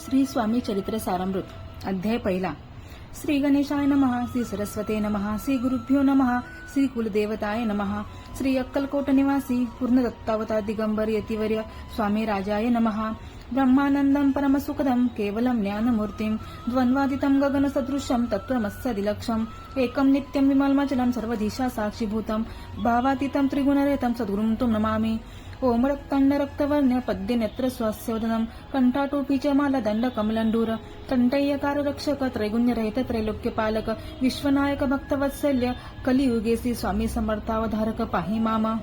श्री स्वामी चरित्र सारामृत अध्याय पहिला. श्री गणेशाय नमः. श्री सरस्वते नमः. श्री गुरुभ्यो नमः. श्री कुलदेवताय नमः. श्री अक्कलकोट निवासी पूर्ण दत्तावतार दिगंबर यतिवर्य स्वामी राजाय नमः. ब्रह्मानंदं परमसुखदं केवलं ज्ञानमूर्तिं द्वन्द्वादितं गगनसदृशं तत्त्वमस्सदिलक्षम् एकं नित्यं विमलमचलं सर्वदिशा साक्षीभूतं भावातीतं त्रिगुणरहितं सद्गुरुं तुं नमामि. ओम रक्तांड रक्तवर्ण्य पद्य नेत्र स्वास्यवदनं कंठाटोपी च माला दंड कमलंडूर कंठय्यकार रक्षक त्रैगुण्य रहित त्रैलोक्यपालक विश्वनायक भक्तवत्सल्य कलियुगेसी स्वामी समर्थावधारक पाहि मामा.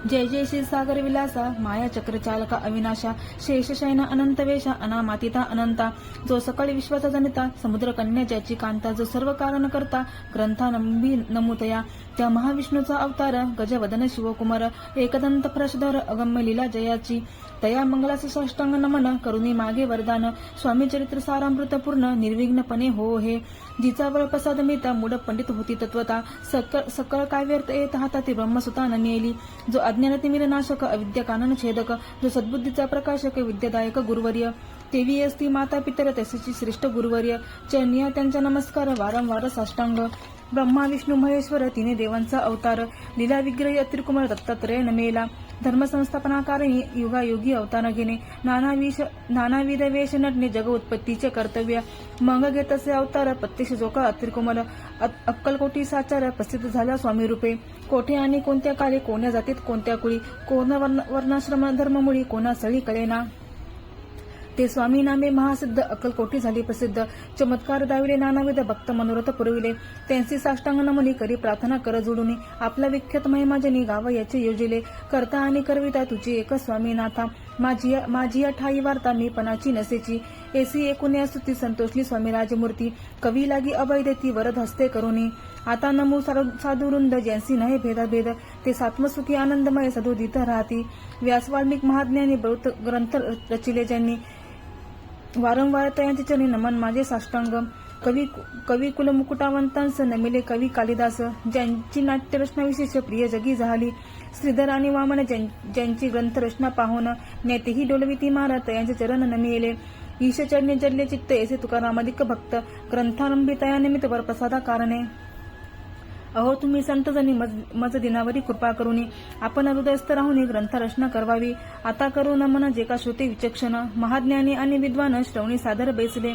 जय जय श्री सागर विलासा माया चक्रचालका अविनाशा शेषशयन अनंतवेशा अनामातिता अनंता जो सकळ विश्वाचा जनिता समुद्र कन्या ज्याची कांता जो सर्व कारण करता ग्रंथा नंबी नमुतया त्या महाविष्णूचा अवतार गजवदन शिवकुमार एकदंत प्रशधर अगम्य लीला जयाची तया मंगलाचे साष्टांग नमन करुणी मागे वरदान स्वामी चरित्र सारामृत पूर्ण निर्विघ्नपणे हो हे. जिचा वर प्रसाद मिळता मूढ पंडित होती तत्वता सकळ काय व्यर्थ येत हाताती ब्रह्मसुता न नेली जो अज्ञानतिमिर नाशक अविद्या कानन छेदक जो सद्बुद्धीचा प्रकाशक विद्यादायक गुरुवर्य तेवी असती माता पितर तसेची श्रेष्ठ गुरुवर्य चरणीय त्यांचा नमस्कार वारंवार साष्टांग. ब्रह्मा विष्णू महेश्वर तिने देवांचा अवतार लीला विग्रही अतिरकुमार दत्तात्रय नमेला धर्म संस्थापनाकारिणी युगायोगी अवतार घेणे नानाविध वेश नटणे जग उत्पत्तीचे कर्तव्य मंग घेत असे अवतार प्रत्यक्ष जोका अतिरकुमार अक्कलकोटी साचार प्रसिद्ध झाला स्वामी रूपे कोठे आणि कोणत्या काळी कोण्या जातीत कोणत्या कुळी कोणा वर्णाश्रम धर्ममुळी कोणा सळी कळेना ते स्वामी नामे महासिद्ध अक्कलकोटी झाली प्रसिद्ध चमत्कार दाविले नानाविध भक्त मनोरथ पुरविले त्यांची साष्टांग नमनी करी प्रार्थना कर जोडून आपला विख्यात महिमाजनी गाव याचे योजिले करता आणि करविता तुझी एक स्वामीनाथा माझी ठाई वार्ता मी पणाची नसेची एसी एकुण्या स्तुती संतोषली स्वामी राजमूर्ती कवी लागी अभय देती वरद हस्ते करुणी आता नमू साधुवृंद ज्यांसी नाही भेदाभेद ते सात्मसुखी आनंदमय सदोदित राहती व्यास वाल्मिक महाज्ञानी बौद्ध ग्रंथ रचिले ज्यांनी वारंवार तयांचे चरणी नमन माझे साष्टांग. कवी कुलमुकुटावंतांस नमिले कवी कालिदास ज्यांची नाट्यरचना विशेष प्रिय जगी झाली श्रीधर आणि वामन ज्यांची ग्रंथरचना पाहून नेतेही डोलविती मारा तयांचे चरण नमिले ईश चरणी जडले चित्त ऐसे तुकारामादिक भक्त ग्रंथारंभी तया निमित्त वरप्रसादा कारणे. अहो तुम्ही संतजनी मज दिनावरी कृपा करुनी आपण हृदयस्थ राहून ग्रंथरचना करवावी. आता करू नमन जे का श्रोते विचक्षण महाज्ञानी आणि विद्वान श्रवणी सादर बैसले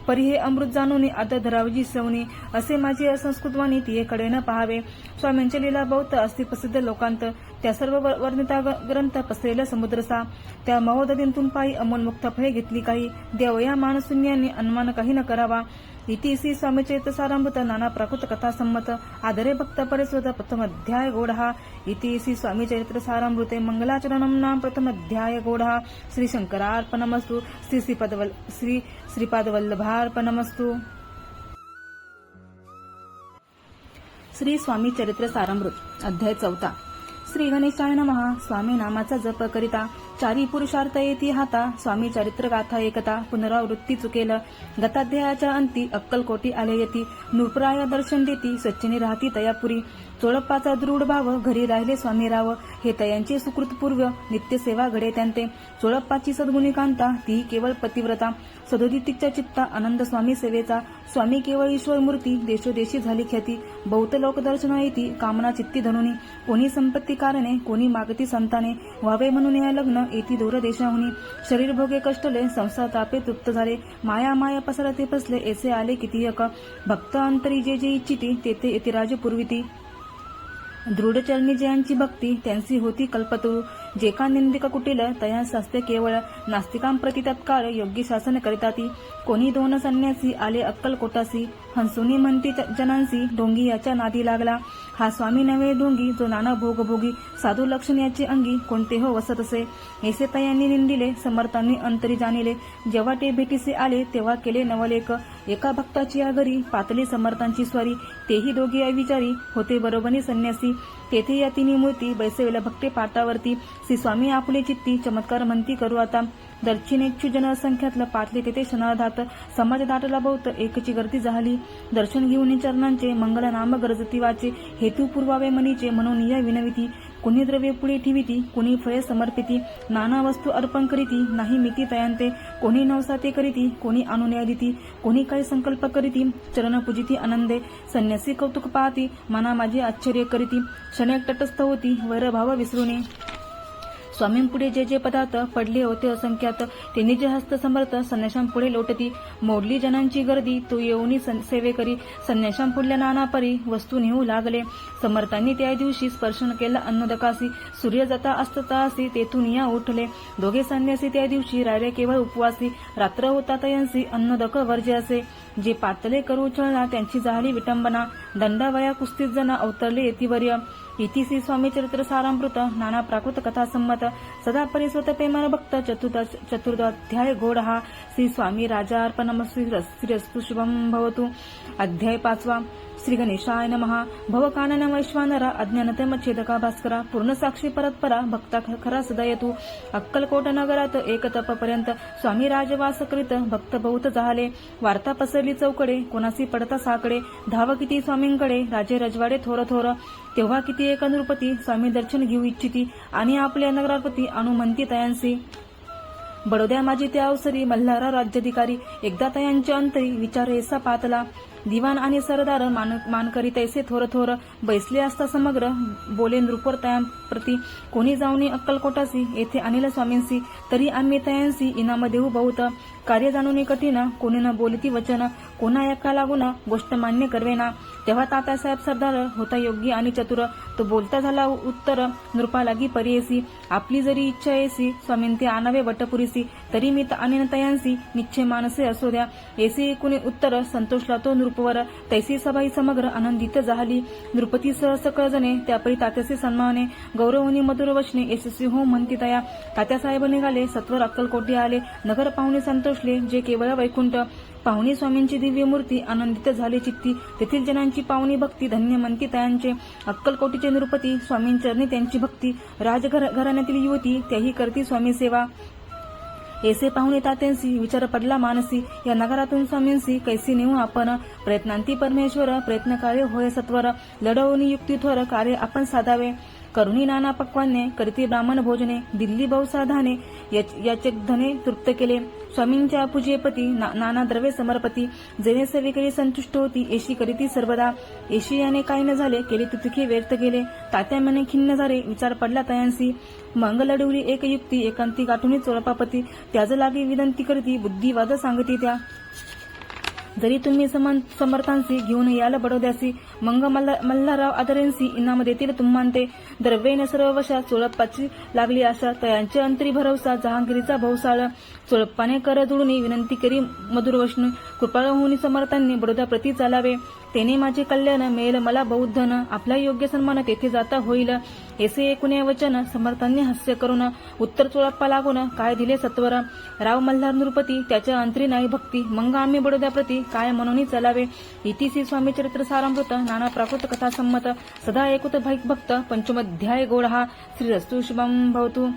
परी हे अमृत जाणून आदर धरावजी श्रवणी असे माझी असंस्कृतवाणी तियेकडे न पहावे. स्वामींचे लीला बहुत अस्ति प्रसिद्ध लोकांत त्या सर्व वर्णिता ग्रंथ पसरेल समुद्रसा त्या महोदधींतून पायी अमोलमुक्त फळे घेतली काही देवया मानशून्याने अनुमान काही न करावा. इति श्री स्वामी चरित्र सारामृत नाना प्राकृत कथा संमत आदरे भक्त परिस्वत प्रथम अध्याय गोढा. इति श्री स्वामी चरित्र सारामृते मंगलाचरणं नाम प्रथम अध्याय गोढा. श्री शंकरार्पणमस्तु. श्री श्रीपादवल्लभार्पणमस्तु. श्री स्वामी चरित्र सारामृत अध्याय चौथा. श्री गणेशाय नमः. स्वामी नामाचा जप करिता चारी पुरुषार्थ येती हाता स्वामी चरित्र गाथा एकता पुनरावृत्ती चुकेल गताध्यायाच्या अंती अक्कलकोटी आले येती नृपराय दर्शन देती स्वच्छने राहती तयापुरी चोळप्पाचा दृढ भाव घरी राहिले स्वामी राव हे तयांचे सुकृतपूर्व नित्य सेवा घडे त्यांते चोळप्पाची सद्गुणी कांता ती केवळ पतिव्रता सदोदितीच्या चित्ता आनंद स्वामी सेवेचा स्वामी केवळ ईश्वर मूर्ती देशोदेशी झाली ख्याती बहुत लोक दर्शना येती कामना चित्ती धनुनी कोणी संपत्ती कारणे कोणी मागती संताने व्हावे म्हणून या लग्न येती दूर देशाहुनी शरीर भोगे कष्टले संसार तापे तृप्त झाले माया पसरते पसले ऐसे आले किती एक भक्त अंतरी जे जे इच्छिती तेथे येते राजपूर्विती दृढ चरणी जयांची भक्ती त्यांची होती कल्पतरू जे का निंदिक कुटील तयांस असते केवळ नास्तिकांप्रती तत्काळ योग्य शासन करिताती कोणी दोन संन्यासी आले अक्कलकोटासी हंसुनी म्हणती जनांसी ढोंगी याच्या नादी लागला हा स्वामी नव्हे ढोंगी जो नाना भोगभोगी साधू लक्षण याची अंगी कोणते हो वसत असे ऐसे तयांनी निंदिले समर्थांनी अंतरी जाणिले जेव्हा ते भेटीसे आले तेव्हा केले नवलेख एका भक्ताची या घरी पातळी समर्थांची स्वारी तेही दोघे अविचारी होते बरोबरी संन्यासी तेथे या तिन्ही मूर्ती बैसवेल्या भक्ते पाटावरती श्री स्वामी आपुले चित्ती चमत्कार म्हणती करू आता दर्शिनेच्छू जन असंख्यातलं पाठले तेथे क्षणार्धात समाज दाटला बहुत एकची गर्दी झाली दर्शन घेऊन चरणांचे मंगल नाम गरजती वाचे हेतू पुरवावे मनीचे म्हणून या विनविती कुणी द्रव्य पुढे ठेविती, कुणी फळे समर्पिती, नाना वस्तू अर्पण करीती, नाही मिती तयांते, कोणी नवसाते करीती, कोणी अनुनय दिती, कोणी काही संकल्प करीती, चरण पूजिती आनंदे, संन्यासी कौतुक पाहती, मना माझे आश्चर्य करीती, क्षणिक तटस्थ होती, वैरभाव विसरूने. स्वामींपुढे जे जे पदार्थ पडले होते असंख्यात, ते निज हस्त समर्थ संन्याशांपुढे लोटती, मोडली जनांची गर्दी, तो येऊनी सेवे करी, संन्याशांपुढल्या नाना परी वस्तू नेऊ लागले. समर्थांनी त्या दिवशी स्पर्शन केला अन्नदकासी, सूर्य जाता असतासी तेथून या उठले. दोघे संन्यासी त्या दिवशी राहिले केवळ उपवासी, रात्र होता तयांसी अन्नदक वर्ज्य असे. जे पातले करू चळला त्यांची झाली विटंबना, दंडावया कुस्तीत जना अवतरले येतिवर्य. इति श्री स्वामी चरित्र सारामृत नाना प्राकृत कथा संमत, सदा परिस्वत प्रेमान भक्त चतुर्दोध्याय गोड हा. श्री स्वामी राजा अर्पणमस्तु शुभम भवतु. अध्याय 5. श्री गणेशाय नमः. भवकानन वैश्वानरा, अज्ञानतम छेदका भास्करा, पूर्ण साक्षी परतपरा, भक्ता खरा सदा येतू. अक्कलकोट नगरात एक तपपर्यंत स्वामी राजवास करीत, भक्त बहुत झाले. वार्ता पसरली चौकडे, कोणासी पडता साकडे, धाव किती स्वामींकडे, राजे रजवाडे थोर थोर. तेव्हा किती एक नृपती, स्वामी दर्शन घेऊ इच्छिती, आणि आपल्या नगरापती आणू म्हणती तयांसी. बडोद्या माझी त्या अवसरी मल्हारा राज्याधिकारी, एकदा तयांच्या अंतरी विचार ऐसा पातला. दिवाण आणि सरदार मानकरी तैसे थोर थोर, बैसले असता समग्र, बोले नृपर तयांप्रती, कोणी जाऊनी अक्कलकोटासी, येथे आणील स्वामींसी, तरी आम्ही तयांसी इनाम देऊ बहुत. कार्य जाणून कठीण, कोणी न बोलती वचन, कोणा एका लागून गोष्ट मान्य करवेना. तेव्हा तात्यासाहेब सरदार होता योग्य आणि चतुर, तो बोलता झाला उत्तर नृपा लागी परियेसी. आपली जरी इच्छा येसी स्वामींते आणावे वटपुरीसी, तरी मी आणीन तयांसी, निश्चय मानसे असो द्या. येसी कुणी उत्तर संतोषला तो नृपवर, तैसी सभाई समग्र आनंदित झाली. नृपती सह सकळ जणे त्यापरी तात्याचे सन्माने, गौरवनी मधुर वचने यशस्वी हो म्हणती तया. तात्यासाहेब निघाले सत्वर अक्कलकोटी आले, नगर पाहुणे संतोषले जे केवळ वैकुंठ. पाहुणी स्वामींची दिव्य मूर्ती आनंदित झाले चित्ती, तेथील जनांची पाहुणी भक्ती धन्य म्हणती तयांचे. अक्कलकोटीचे नृपती स्वामींचरणी त्यांची भक्ती, राजघराण्यातील युवती त्याही करती स्वामी सेवा. ऐसे पाहुणे तात्यांसी विचार पडला मानसी, या नगरातून स्वामींसी कैसी नेऊ आपण. प्रयत्नांती परमेश्वर प्रयत्न कार्य होय सत्वर, लढवून युक्ती थोर कार्य आपण साधावे. करुणी नाना पक्वाने करीती ब्राह्मण भोजने, दिल्ली बहुसाधाने याचे धने तृप्त केले. स्वामींच्या पूजेपती नाना द्रव्ये समर्पती, जेणे सेवेकरी संतुष्ट होती एशी करीती सर्वदा. एशी याने काही न झाले, केले तुतुके व्यर्थ गेले. तात्या मने खिन्न झाले, विचार पडला तयांसी. मंग लढवली एक युक्ती, एकांती गाठुनी चोरपापती, त्याज लागी विनंती करती, बुद्धिवाद सांगती त्या. जरी तुम्ही समर्थांसी घेऊन याल बडोद्यासी, मंग मल्हारराव आदरेंसी इनाम देतील तुम्हांते. द्रव्येने सर्व वशा चोळप्पाची लागली आशा, तयांचे अंतरी भरवसा जहांगीरीचा भवसाळ. चोळप्पाने कर जुळून विनंती करी मधुर वचन, कृपाळ होऊन समर्थांनी बडोदा प्रती चालावे. तेने माझे कल्याण मिळेल मला बौद्धन, आपला योग्य सन्मान तेथे जाता होईल. ऐसे एकूणे वचन समर्थांनी हास्य करून, उत्तर चोळप्पा लागून काय दिले सत्वर. राव मल्हार नृपती त्याच्या अंतरी नाही भक्ती, मंग आम्ही बडोद्याप्रती काय म्हणून चलावे. इति श्री स्वामी चरित्र सारामृत नाना प्राकृत कथा संमत, सदा ऐकुत भाईक भक्त पंचमोध्याय गोड हा. श्रीरस्तु शुभम भवतु.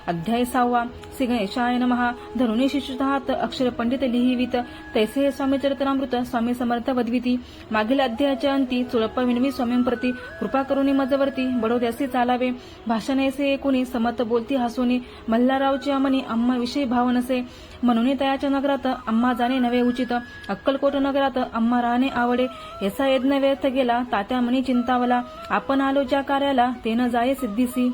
अध्याय 6. श्री गणेशाय नमः. धनुनी शिशुहात अक्षर पंडित लिहिवित, तैसे हे स्वामी चरित्रामृत स्वामी समर्थ वदविती. मागील अध्यायाच्या अंती चोळप्पा विनवी स्वामींप्रती, कृपा करुणी मजवरती बडोद्यासी चालावे. भाषण ऐसे एकूणी समर्थ बोलती हसुनी, मल्हाररावच्या मनी आम्हा विषयी भाव नसे. म्हणून तयाच्या नगरात आम्हा जाणे नवे उचित, अक्कलकोट नगरात आम्हा राहणे आवडे. याचा यज्ञ व्यर्थ गेला तात्या मनी चिंतावला, आपण आलो ज्या कार्याला ते न जाये सिद्धीसी.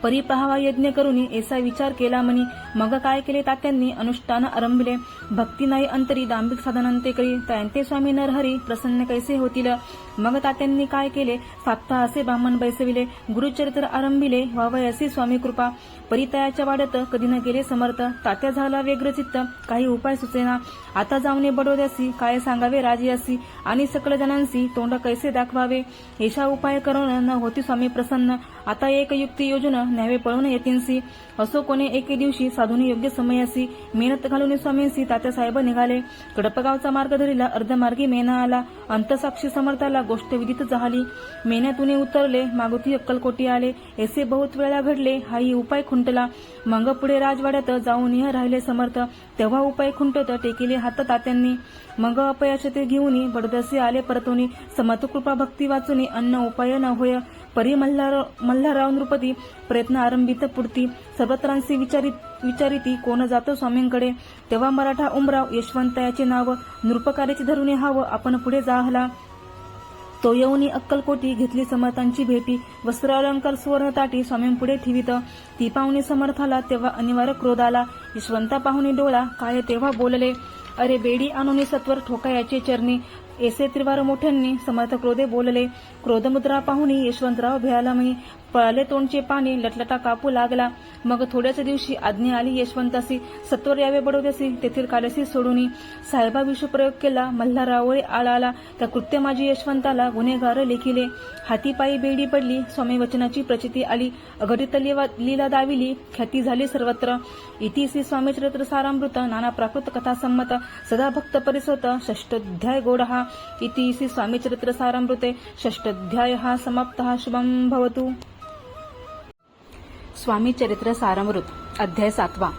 परी पहावा यज्ञ करुनी ऐसा विचार केला मनी, मग काय केले तात्यांनी अनुष्ठान आरंभिले. भक्ती नाही अंतरी दांभिक साधनांते करी, त्यांते स्वामी नरहरी प्रसन्न कैसे होतील. मग तात्यांनी काय केले, साप्ताह असे ब्राह्मण बैसविले. गुरुचरित्र आरंभिले, व्हावयासी स्वामी कृपा. परितयाच्या वाड्यात कधी न गेले समर्थ, तात्या झाला व्यग्र चित्त काही उपाय सुचेना. आता जाऊने बडोद्यासी काय सांगावे राजियासी, आणि सकळ जनांसी तोंड कैसे दाखवावे. ऐशा उपाय करून न होती स्वामी प्रसन्न, आता एक युक्ती योजन न्यावे पळून येतींसी. असो कोणे एके दिवशी साधून योग्य समयासी मेहनत घालून स्वामींसी तात्यासाहेब निघाले. कडपगावचा मार्ग धरिला, अर्धमार्गी मेना आला. अंतसाक्षी समर्थाला गोष्ट विदित झाली. मेन्यातून उतरले, मागुती अक्कलकोटी आले. ऐसे बहुत वेळा घडले, हाही उपाय खुंटला. मग पुढे राजवाड्यात जाऊन राहिले समर्थ. तेव्हा उपाय खुंटत टेकिले हात तात्यांनी. मग अपयश ते घेऊन बडदसी आले परतोनी. समर्थ कृपा भक्ती वाचुनी अन्न उपाय न होय. परी मल्हारराव नृपती प्रयत्न आरंभित पुढती. सर्वत्रांशी विचारिती कोण जातो स्वामींकडे. तेव्हा मराठा उमराव यशवंत याचे नाव. नृपकार्याचे धरून हावं आपण पुढे जाहला. तो येऊनी अक्कलकोटी घेतली समर्थांची भेटी. वस्त्र अलंकार सुवर्ण ताटी स्वामींपुढे ठेवित. ती पाहुणी समर्थाला तेव्हा अनिवार्य क्रोध आला. यशवंता पाहुणी डोळा काय तेव्हा बोलले, अरे बेडी आणून सत्वर ठोका याचे चरणी. ऐसे त्रिवार मोठ्यांनी समर्थ क्रोधे बोलले. क्रोधमुद्रा पाहुणी यशवंतराव भयाला मी. पळाले तोंडचे पाणी लटलटा कापू लागला. मग थोड्याच दिवशी आज्ञा आली यशवंतासी, सत्वर यावे बडोद्यासी तेथील कालसी सोडूनी. साहेबा विषप्रयोग केला, मल्हाररावळे आळाला. त्या कृत्य माझी यशवंताला गुन्हेगार लेखिले. हातीपायी बेडी पडली, स्वामी वचनाची प्रचिती आली. अघटित लीला दाविली, ख्याती झाली सर्वत्र. इति श्री स्वामीचरित्र सारामृत नाना प्राकृत कथा संमत सदा भक्त परिसोत षष्ठाध्याय गोडहा. इति श्री स्वामीचरित्र सारामृते षष्ठाध्याय समाप्त. शुभम भवतु. स्वामी चरित्र सारामृत अध्याय 7.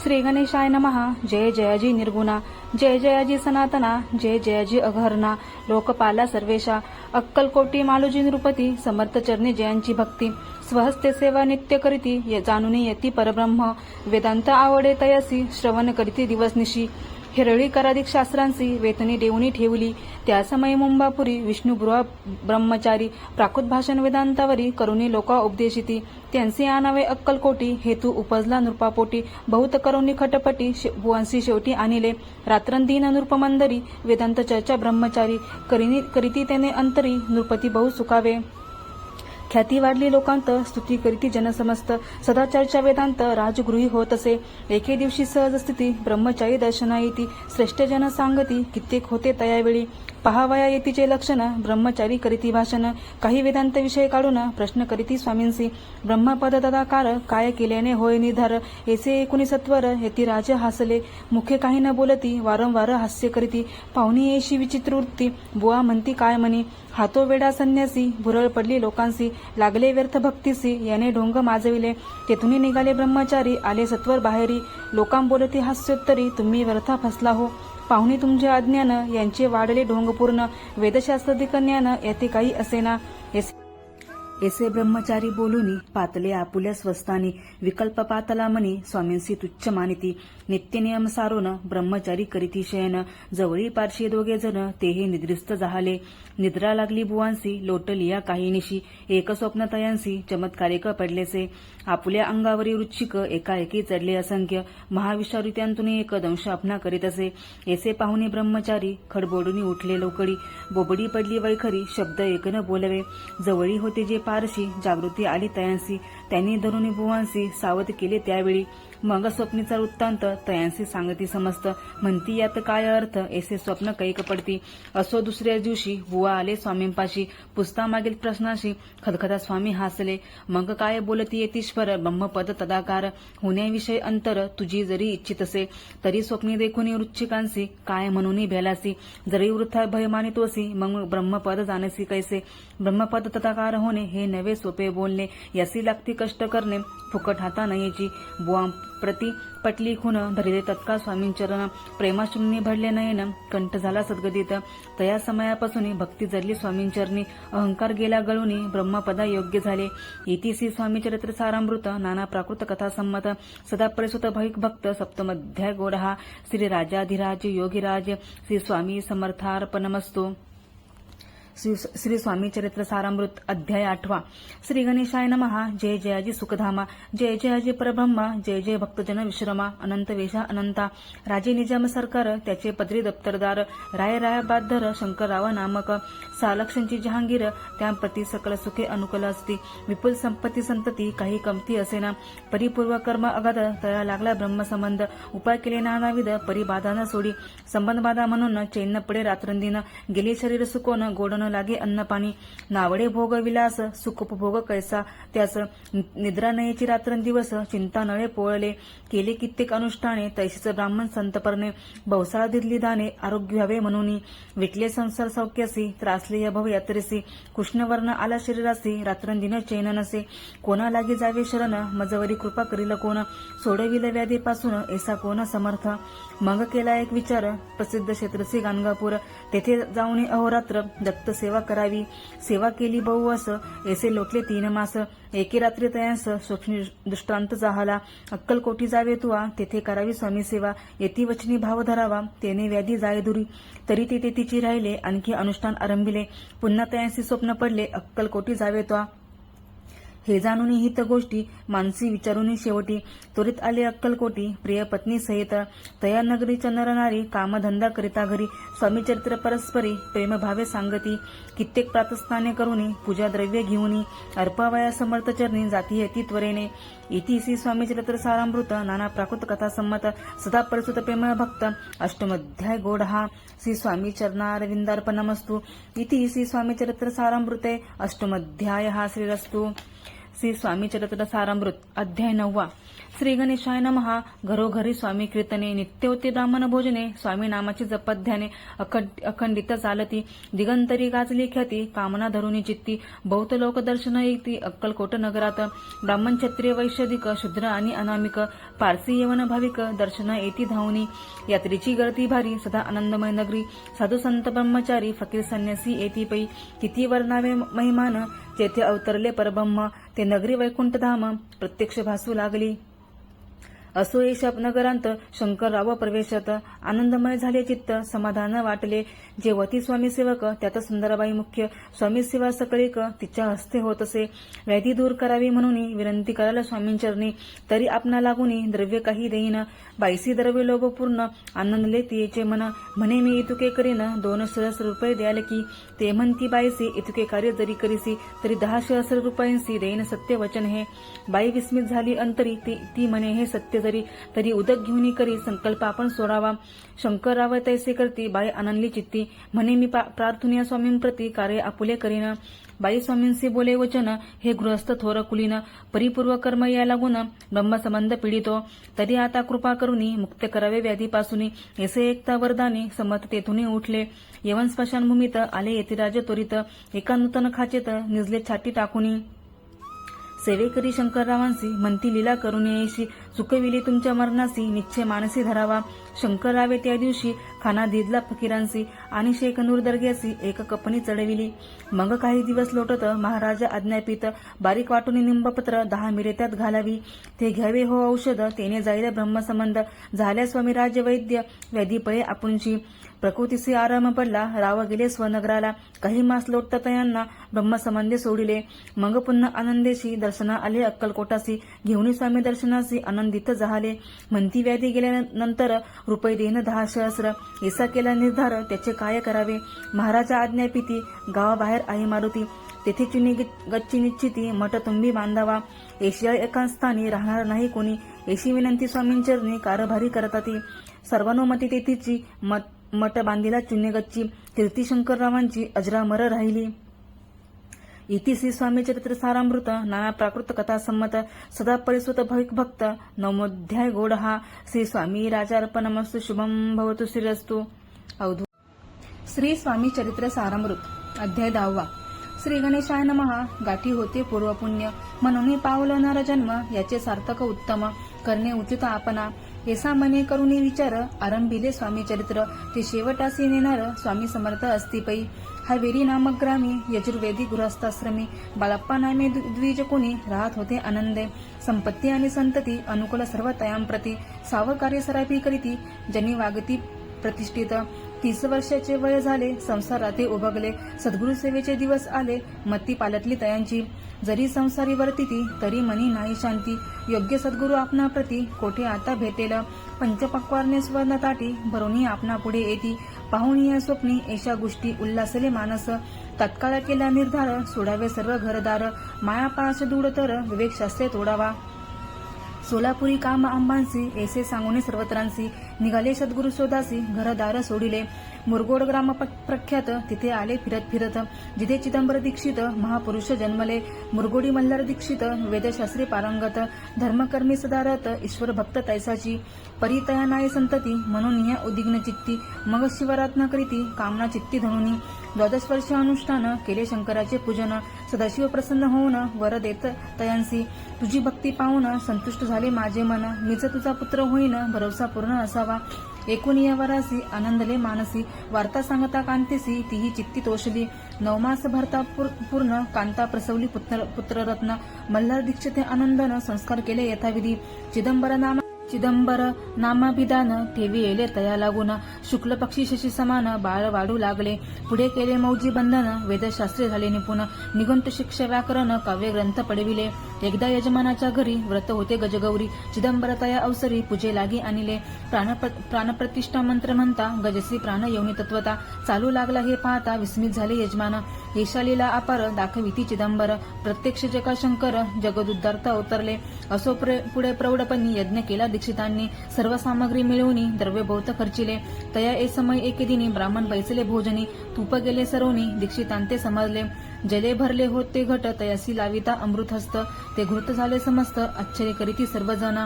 श्री गणेशाय नमः. जय जयाजी निर्गुणा, जय जयाजी सनातना, जय जयाजी अघहरणा, लोकपाला सर्वेशा. अक्कलकोटी मालोजी नृपती समर्थ चरणी जयांची भक्ती. स्वहस्ते सेवा नित्य करीती जाणूनी यती परब्रह्म. वेदांत आवडे तयासी श्रवण करीती दिवसनिशी. हिरळी कराधिक शास्त्रांसी वेतनी देऊनी ठेवली. त्या समयी मुंबापुरी विष्णुगृह ब्रह्मचारी प्राकृत भाषण वेदांतावरी करुणी लोका उपदेशिती. त्यांचे आणावे अक्कलकोटी हेतू उपजला नृपापोटी. बहुत करुणी खटपटी भुवंशी शेवटी आणिले. रात्रंदिन नृपमंदरी वेदांत चर्चा ब्रह्मचारी. करीती त्याने अंतरी नृपती बहु सुखावे. ख्याती वाढली लोकांत स्तुती करीती जनसमस्त. सदा चर्चा वेदांत राजगृही होत असे. एके दिवशी सहज स्थिती ब्रह्मचारी दर्शना येती. श्रेष्ठ जन सांगती कित्येक होते तयावेळी. पहावया येतीचे लक्षण ब्रह्मचारी करीती भाषण. काही वेदांत विषय काढून प्रश्न करीती स्वामींसी. ब्रह्मपद तदाकार काय केल्याने होय निर्धार. ऐसे एकुणी सत्वर येती राज हासले. मुखे काही न बोलती वारंवार हास्य करीती. पाहुणी येशी विचित्र वृत्ती बुवा म्हणती काय म्हणी. हातो वेडा संन्यासी भुरळ पडली लोकांसी. लागले व्यर्थ भक्तीसी याने ढोंग माजविले. तेथून निघाले ब्रह्मचारी आले सत्वर बाहेरी. लोकां बोलती हास्योत्तरी तुम्ही व्यर्था फसला हो. पाहुणी तुमच्या अज्ञान यांचे वाढले ढोंग पूर्ण. वेदशास्त्रादी कन्यान याते काही असेना. ऐसे ब्रह्मचारी बोलूनी पातले आपुल्या स्वस्तानी. विकल्प पातला मनी स्वामींसी तुच्छ मानिती. नित्य नियम सारोन ब्रह्मचारी करीती शयन. जवळी पारशी दोघे जण तेही निद्रिस्त जाहले. निद्रा लागली बुवांसी लोटलिया काही निशी. एक स्वप्न तयांसी चमत्कारिक पडलेसे. आपुल्या अंगावरी वृच्छिक एकाएकी चढले असंख्य. महाविषारी त्यांतून एक दंश अपना करीत असे. ऐसे पाहुणे ब्रह्मचारी खडबोडून उठले लवकडी. बोबडी पडली वैखरी शब्द एक न बोलवे. जवळी होते जे पारशी जागृती आली तयांसी. त्यांनी धरुणी बुवांसी सावध केले त्यावेळी. मग स्वप्नीचा वृत्तांत तयांसी सांगती समस्त. म्हणती यात काय अर्थ ऐसे स्वप्न कैक पडती. असो दुसऱ्या दिवशी बुवा आले स्वामींपाशी. पुसता मागील प्रश्नाशी खदखदा स्वामी हासले. मग काय बोलती येतीश्वर ब्रह्मपद तदाकार. होण्याविषयी अंतर तुझी जरी इच्छित असे तरी स्वप्नी देखुनी वृच्छिकांसी काय म्हणून भेलासी. जरी वृथा भय मानितोसी मग ब्रह्मपद जाणसी कैसे. ब्रह्मपद तदाकार होणे हे नवे सोपे बोलणे. यासी लागती कष्ट करणे फुकट हाता नयेची. बुवा प्रति पटली खून धरिले तत्काळ स्वामींचरण. प्रेमाशून्य भरले नयन कंठ झाला सद्गदित. तया समयापासून भक्ती जडली स्वामींचरणी. अहंकार गेला गळूनी ब्रह्मपदा योग्य झाले. इति श्री स्वामीचरित्र सारामृत नाना प्राकृत कथा संमत सदा परिसुत भाविक भक्त सप्तमध्याय गोडहा. श्री राजाधिराज योगिराज श्री स्वामी समर्थार्पणमस्तु. श्री स्वामी चरित्र सारामृत अध्याय 8. श्री गणेशाय नमः. जय जयाजी सुखधामा, जय जयाजी परब्रह्मा, जय जय भक्तजन विश्रमा. अनंत वेशा अनंता. राजे निजाम सरकार त्याचे पदरी दप्तरदार. राय बादधर शंकरराव नामक. सालक्षांची जहांगीर त्याप्रती सकल सुखे अनुकूल असती. विपुल संपत्ती संतती काही कमती असेना. परिपूर्व कर्म अगाध तया लागला ब्रह्मसंबंध. उपाय केले नानाविध परिबाधा न सोडी. संबंध बाधा म्हणून चैन पडे रात्रंदिन. गेले शरीर सुकोन गोड न लागे अन्नपाणी, नावडे भोग विलास सुखोपभोग कैसा त्यास, निद्रा नयेची रात्रंदिवस चिंता नळे पोळले, केले कित्येक अनुष्ठाने तैशीच ब्राह्मण संतपर्णे, भवसाळा दिली दाने आरोग्य व्हावे म्हणून, विटले संसार सौख्यासी त्रासले भव यात्रेसी, कृष्णवर्ण आला शरीरासी रात्रंदिन चैन नसे, कोणा लागे जावे शरण मजवरी कृपा करील कोण, सोडविल व्याधीपासून ऐसा कोण समर्थ. मग केला एक विचार प्रसिद्ध क्षेत्रसी गाणगापूर, तेथे जाऊन अहोरात्र दत्त सेवा करावी. सेवा केली बहुवस ऐसे लोटले 3 मास, एके रात्री तयांस सूक्ष्म दृष्टांत जाहला, अक्कलकोटी जावे तुआ तेथे करावी स्वामी सेवा, येती वचनी भाव धरावा तेने व्याधी जाय दुरी. तरी तेथे तिची राहिले आणखी अनुष्ठान आरंभिले, पुन्हा तयांसी स्वप्न पडले अक्कलकोटी जावे तुआ. हे जाणून हित गोष्टी मानसी विचारून शेवटी, त्वरित आले अक्कलकोटी प्रिय पत्नी सहित, तया नगरीच्या नरनारी कामधंदा करिता घरी, स्वामी चरित्र परस्परी प्रेम भावे सांगती, कित्येक प्रातस्नाने करुनी पूजा द्रव्य घेऊनी, अर्पावया समर्थ चरणी जाती येती त्वरेने. इति श्री स्वामी चरित्र सारामृत नाना प्राकृत कथा संमत, सदा परिसुत प्रेम भक्त अष्टमध्याय गोड हा. श्री स्वामी चरणारविंदार्पणमस्तु. इति श्री स्वामी चरित्र सारामृते अष्टमध्याय हा श्रीरस्तु. श्री स्वामी चरित्र सारामृत अध्याय 9. श्री गणेशाय नमः. घरोघरी स्वामी कीर्तने, नित्य होते ब्राह्मण भोजने, स्वामी नामाची जपध्याने अखंडित चालती, दिगंतरी गाजली ख्याती कामना धरुनी चित्ती, बहुत लोक दर्शन येती अक्कलकोट नगरात, ब्राह्मण क्षत्रिय वैश्यधिक शूद्र आणि अनामिक, पारसी यवन भाविक दर्शन येती धावनी, यात्रेची गर्दी भारी सदा आनंदमय नगरी, साधू संत ब्रह्मचारी फकीर संन्यासी येती पै, किती वर्णावे महिमान जेथे अवतरले परब्रह्म, ते नगरी वैकुंठधाम प्रत्यक्ष भासू लागली. असो येश नगरांत शंकरराव प्रवेशत, आनंदमय झाले चित्त समाधान वाटले, जेवती स्वामी सेवक त्यात सुंदरबाई मुख्य, स्वामी सेवा सकळीक तिच्या हस्ते होत असे, व्याधी दूर करावी म्हणून विनंती करायला स्वामींचरणी, तरी आपणा लागून द्रव्य काही देईन, बाईसी द्रव्य लोभपूर्ण आनंदले तिचे मन, म्हणे मी इतुके करीन 2 सहस्र रुपये द्याल की, ते म्हणती बाईसी इतुके कार्य जरी करीसी तरी 10 सहस्र रुपयांसी देईन सत्य वचन हे. बाई विस्मित झाली अंतरी, ती म्हणे हे सत्य जरी, तरी उदक घेऊन करी संकल्प आपण सोडावा. शंकरराव तैसे करती बाई आनंदली चित्ती, म्हणे मी प्रार्थनीय स्वामींप्रती कार्य आपुले करीन. बाई स्वामींशी बोले वचन, हे गृहस्थ थोर कुलीन, परिपूर्व कर्म या लागून ब्रह्मसंबंध पीडितो, तरी आता कृपा करुनी मुक्त करावे व्याधीपासून, ऐसे एकता वरदानी समर्थ तेथून उठले. यवन स्मशानभूमीत आले यतिराज त्वरित, एका नूतन खाचेत निजले छाती टाकुनी, सेवेकरी शंकररावांसी म्हणती लीला करून येशी, चुकविली तुमच्या मरणासी निश्चय मानसी धरावा. शंकररावे त्या दिवशी खाना दिदला फकीरांसी, आणि शेख नूर दर्ग्यासी एक कपनी चढविली. मग काही दिवस लोटत महाराजा आज्ञापित, बारीक वाटून निंबपत्र 10 मिरे त्यात घालावी, ते घ्यावे हो औषध तेने जाईल ब्रह्मसंबंध, झाल्या स्वामी राज्य वैद्य व्याधी पळे आपुंची. प्रकृतीसी आराम पडला, राव गेले स्वनगराला, काही मास लोटता तयांना ब्रह्मसंबंधे सोडिले. मग पुन्हा आनंदेशी दर्शना आले अक्कलकोटासी, घेऊन स्वामी दर्शनासी आनंदित झाले, म्हणती व्याधी गेल्यानंतर रुपये देईन 10 सहस्र. ऐसा केला निर्धार त्याचे काय करावे, महाराजा आज्ञापिती गावाबाहेर आहे मारुती, तेथे चुनी गच्ची निश्चिती मठ तुम्ही बांधावा, एशिया एका स्थानी राहणार नाही कोणी, ऐशी विनंती स्वामींचरणी कारभारी करताती. सर्वानुमती तेथीची मठ बांधिला चुन्यगच्ची, कीर्ती शंकररावांची अजरामर राहिली. इति श्री स्वामी चरित्र सारामृत नाना प्राकृत कथा संमत, सदा परिसुत भविक भक्त नवमोध्याय गोड हा. श्री स्वामी राजार्पणमस्तु. शुभम भवतु. श्रीरस्तु. अवधूत. श्री स्वामी चरित्र सारामृत अध्याय 10. श्री गणेशाय नमः. गाठी होते पूर्वपुण्य, म्हणून पावलं नर जन्म, याचे सार्थक उत्तम करणे उचित आपणा. ऐसा मने करुणी विचार, आरंभिले स्वामी चरित्र, ते शेवटासी नेणार स्वामी समर्थ अस्तिपै. हवेरी नामक ग्रामी यजुर्वेदी गृहस्थाश्रमी, बाळप्पा नामे द्विज कोणी राहत होते आनंदे. संपत्ती आणि संतती अनुकूल सर्व तयांप्रती, सावकार्य सरापी करीती जनी वागती प्रतिष्ठित. 30 वर्षाचे वय झाले, संसाराते उभगले, सद्गुरु सेवेचे दिवस आले, मती पालटली तयांची. जरी संसारी वर्तिती तरी मनी नाही शांती, योग्य सद्गुरु आपणा प्रती कोठे आता भेटेल. पंचपक्वारणे स्वर्ण ताटी भरोनी आपणा पुढे येती, पाहुणी स्वप्नी ऐशा गोष्टी उल्हासले मानस. तत्काळ केला निर्धार, सोडावे सर्व घरदार, मायापाश दूड तर विवेक शास्त्रे तोडावा. सोलापुरी काम आंबांसी ऐसे सांगून सर्वत्रांसी निघाले सद्गुरु शोधासी घरदार सोडिले मुरगोड ग्राम प्रख्यात तिथे आले फिरत फिरत जिथे चिदंबर दीक्षित महापुरुष जन्मले मुरगोडी मल्हार दीक्षित वेदशास्त्री पारंगत धर्मकर्मी सदारत ईश्वर भक्त तैसाची परितया नाय संतती म्हणून या उद्विग्न चित्ती मग शिवरात्न करीती कामना चित्ती धनुनी 12 वर्ष अनुष्ठान केले शंकराचे पूजन सदाशिव प्रसन्न होऊन वर देत तयांसी तुझी भक्ती पाहून संतुष्ट झाले माझे मन मीच तुझा पुत्र होईन भरोसा पूर्ण असावा एकूण या वरासी आनंदले मानसी वार्ता सांगता कांतीसी तीही चित्ती तोषली 9 मास भरता पूर्ण कांता प्रसवली पुत्ररत्न मल्हार दीक्षिते आनंदन संस्कार केले यथाविधी चिदंबर नामाभिधान ठेवी येले तया लागून शुक्ल पक्षी शशी समान बाळ वाढू लागले पुढे केले मौजी बंधन वेदशास्त्रे झाले निपुण निगुंत शिक्षा व्याकरण काव्य ग्रंथ पडविले एकदा यजमानाच्या घरी व्रत होते गजगौरी चिदंबर तया अवसरी पूजे लागी आणले प्राणप्रतिष्ठा मंत्र म्हणता गजसी प्राण येऊनी तत्वता चालू लागला हे पाहता विस्मित झाले यजमान ईशालीला अपार दाखविती चिदंबर प्रत्यक्ष जगा शंकर जगदुद्धार्थ अवतरले असो पुढे प्रौढपणी यज्ञ केला दीक्षितांनी सर्व सामग्री मिळवून द्रव्य बहुत खर्चिले तया ए समय एके दिनी ब्राह्मण बैसले भोजनी तूप गेले सरोनी दीक्षितांते समजले जले भरले होते घट तयासी लाविता अमृत हस्त ते घृत झाले समस्त आश्चर्य करीती सर्वजण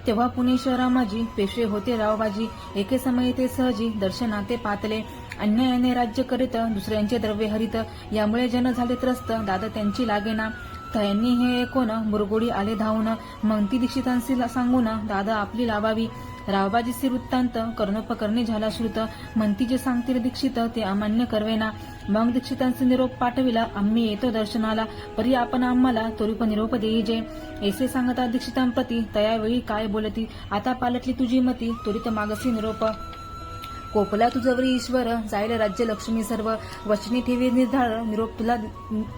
तेव्हा पुणे शहरामाजी पेशवे होते रावबाजी एके समय ते सहजी दर्शनाते पातले अन्यायाने राज्य करीत दुसऱ्यांचे द्रव्य हरित यामुळे जन झाले त्रस्त दादा त्यांची लागेना त्यांनी हे ऐकून मुरगोडी आले धावून मंगती दीक्षितांशी सांगून दादा आपली लावावी रावबाजीचे वृत्तांत कर्णोपकर्णी झाला श्रुत म्हणती जे सांगतील दीक्षित ते अमान्य करवेना मग दीक्षितांचे निरोप पाठविला आम्ही येतो दर्शनाला परी आपण आम्हाला त्वरित निरोप देईजे ऐसे सांगता दीक्षितांप्रती तयावेळी काय बोलती आता पालटली तुझी मती त्वरित मागसी निरोप कोपला तुझवरी ईश्वर जाईल राज्य लक्ष्मी सर्व वचनी ठेवी निर्धार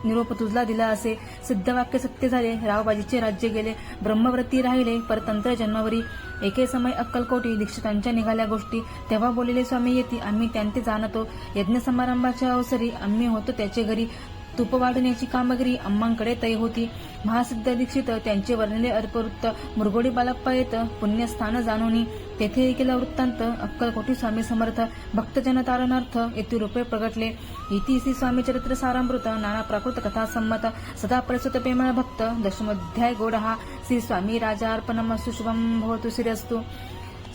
निरोप तुझला दिला असे सिद्ध वाक्य सत्य झाले रावबाजीचे राज्य गेले ब्रह्मव्रती राहिले परतंत्र जन्मावरी एके समय अक्कलकोटी दीक्षितांच्या निघाल्या गोष्टी तेव्हा बोललेले स्वामी येती आम्ही त्यांचे जाणतो यज्ञ समारंभाच्या अवसरी आम्ही होतो त्याचे घरी तूप वाढण्याची कामगिरी अम्मांकडे तय होती महासिद्ध दीक्षित त्यांचे वर्णिले अर्पवृत्त मुरगोडी बालप्पा येत पुण्यस्थान जाणोनी तेथे केला वृत्तांत अक्कलकोटी स्वामी समर्थ भक्तजन तारणार्थ येथे रूपे प्रगटले इति श्री स्वामी चरित्र सारामृत नाना प्राकृत कथा संमत सदा प्रसुत प्रेमळ भक्त दशमोध्याय गोडहा श्री स्वामी राजा अर्पणमस्तु शुभम भवतु श्रीरस्तु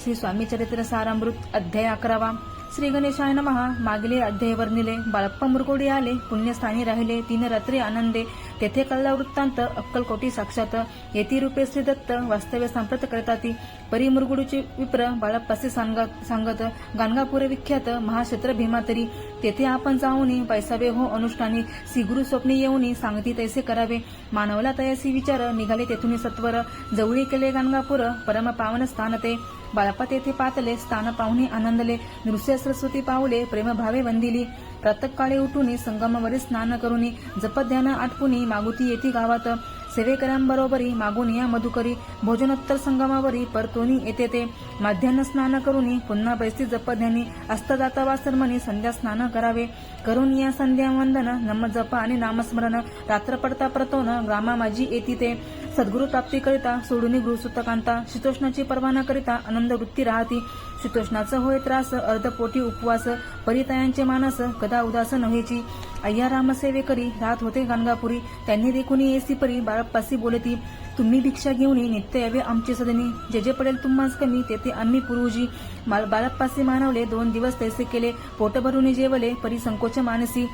श्री स्वामी चरित्र सारामृत अध्याय 11 श्री गणेशाय नमः मागील अध्याय वर्णिले बाळप्पा मुरगोडी आले पुण्यस्थानी राहिले 3 रात्री आनंदे तेथे कल्ला वृत्तांत अक्कलकोटी साक्षात येती रूपे श्री दत्त वास्तव्य सांप्रत करताती परी मुरगोडीचे विप्र बाळप्पासे सांगत गाणगापूर विख्यात महाक्षेत्र भीमातरी तेथे आपण जाऊनी पैसावे हो अनुष्ठानी श्री गुरु स्वप्नी येऊनी सांगती तैसे करावे मानवला तयासी विचार निघाले तेथून सत्वर जवळी केले गाणगापूर परम पावन स्थान ते बाळप्पा तेथे पातले स्थान पाहुणे आनंदले नृस्य सरस्वती पावले प्रेमभावे वंदिली प्रातःकाळी उठून संगमावरी स्नान करूनी जपध्यान आटपुनी मागुती येती गावात सेवेकरांबरोबरी मागून या मधुकरी भोजनोत्तर संगमावरी परतोनी येते ते माध्यान्ह स्नान करूनी पुन्हा बैसी जपध्यानी अस्तदाता वासरमणी संध्या स्नान करावे करून या संध्या वंदन नम जप आणि नामस्मरण रात्र पडता परतोन ग्रामा माझी येती ते सद्गुरु प्राप्ती करिता सोडून गृहसुतकांता शीतोष्णाची परवाना करिता आनंद वृत्ती राहती शीतोष्णाचं होय त्रास अर्धपोटी उपवास परितयांचे मानस कदा उदास नव्हेची अय्या रामसेवे करी राहत होते गाणगापुरी त्यांनी देखून येसी परी बाळप्पासी बोलती तुम्ही भिक्षा घेऊन नित्य यावे आमचे सदनी जे जे पडेल तुम्हास कमी तेथे आम्ही पुरुजी बाळप्पासी मानवले 2 दिवस तैसे केले पोट भरून जेवले परी संकोच मानसी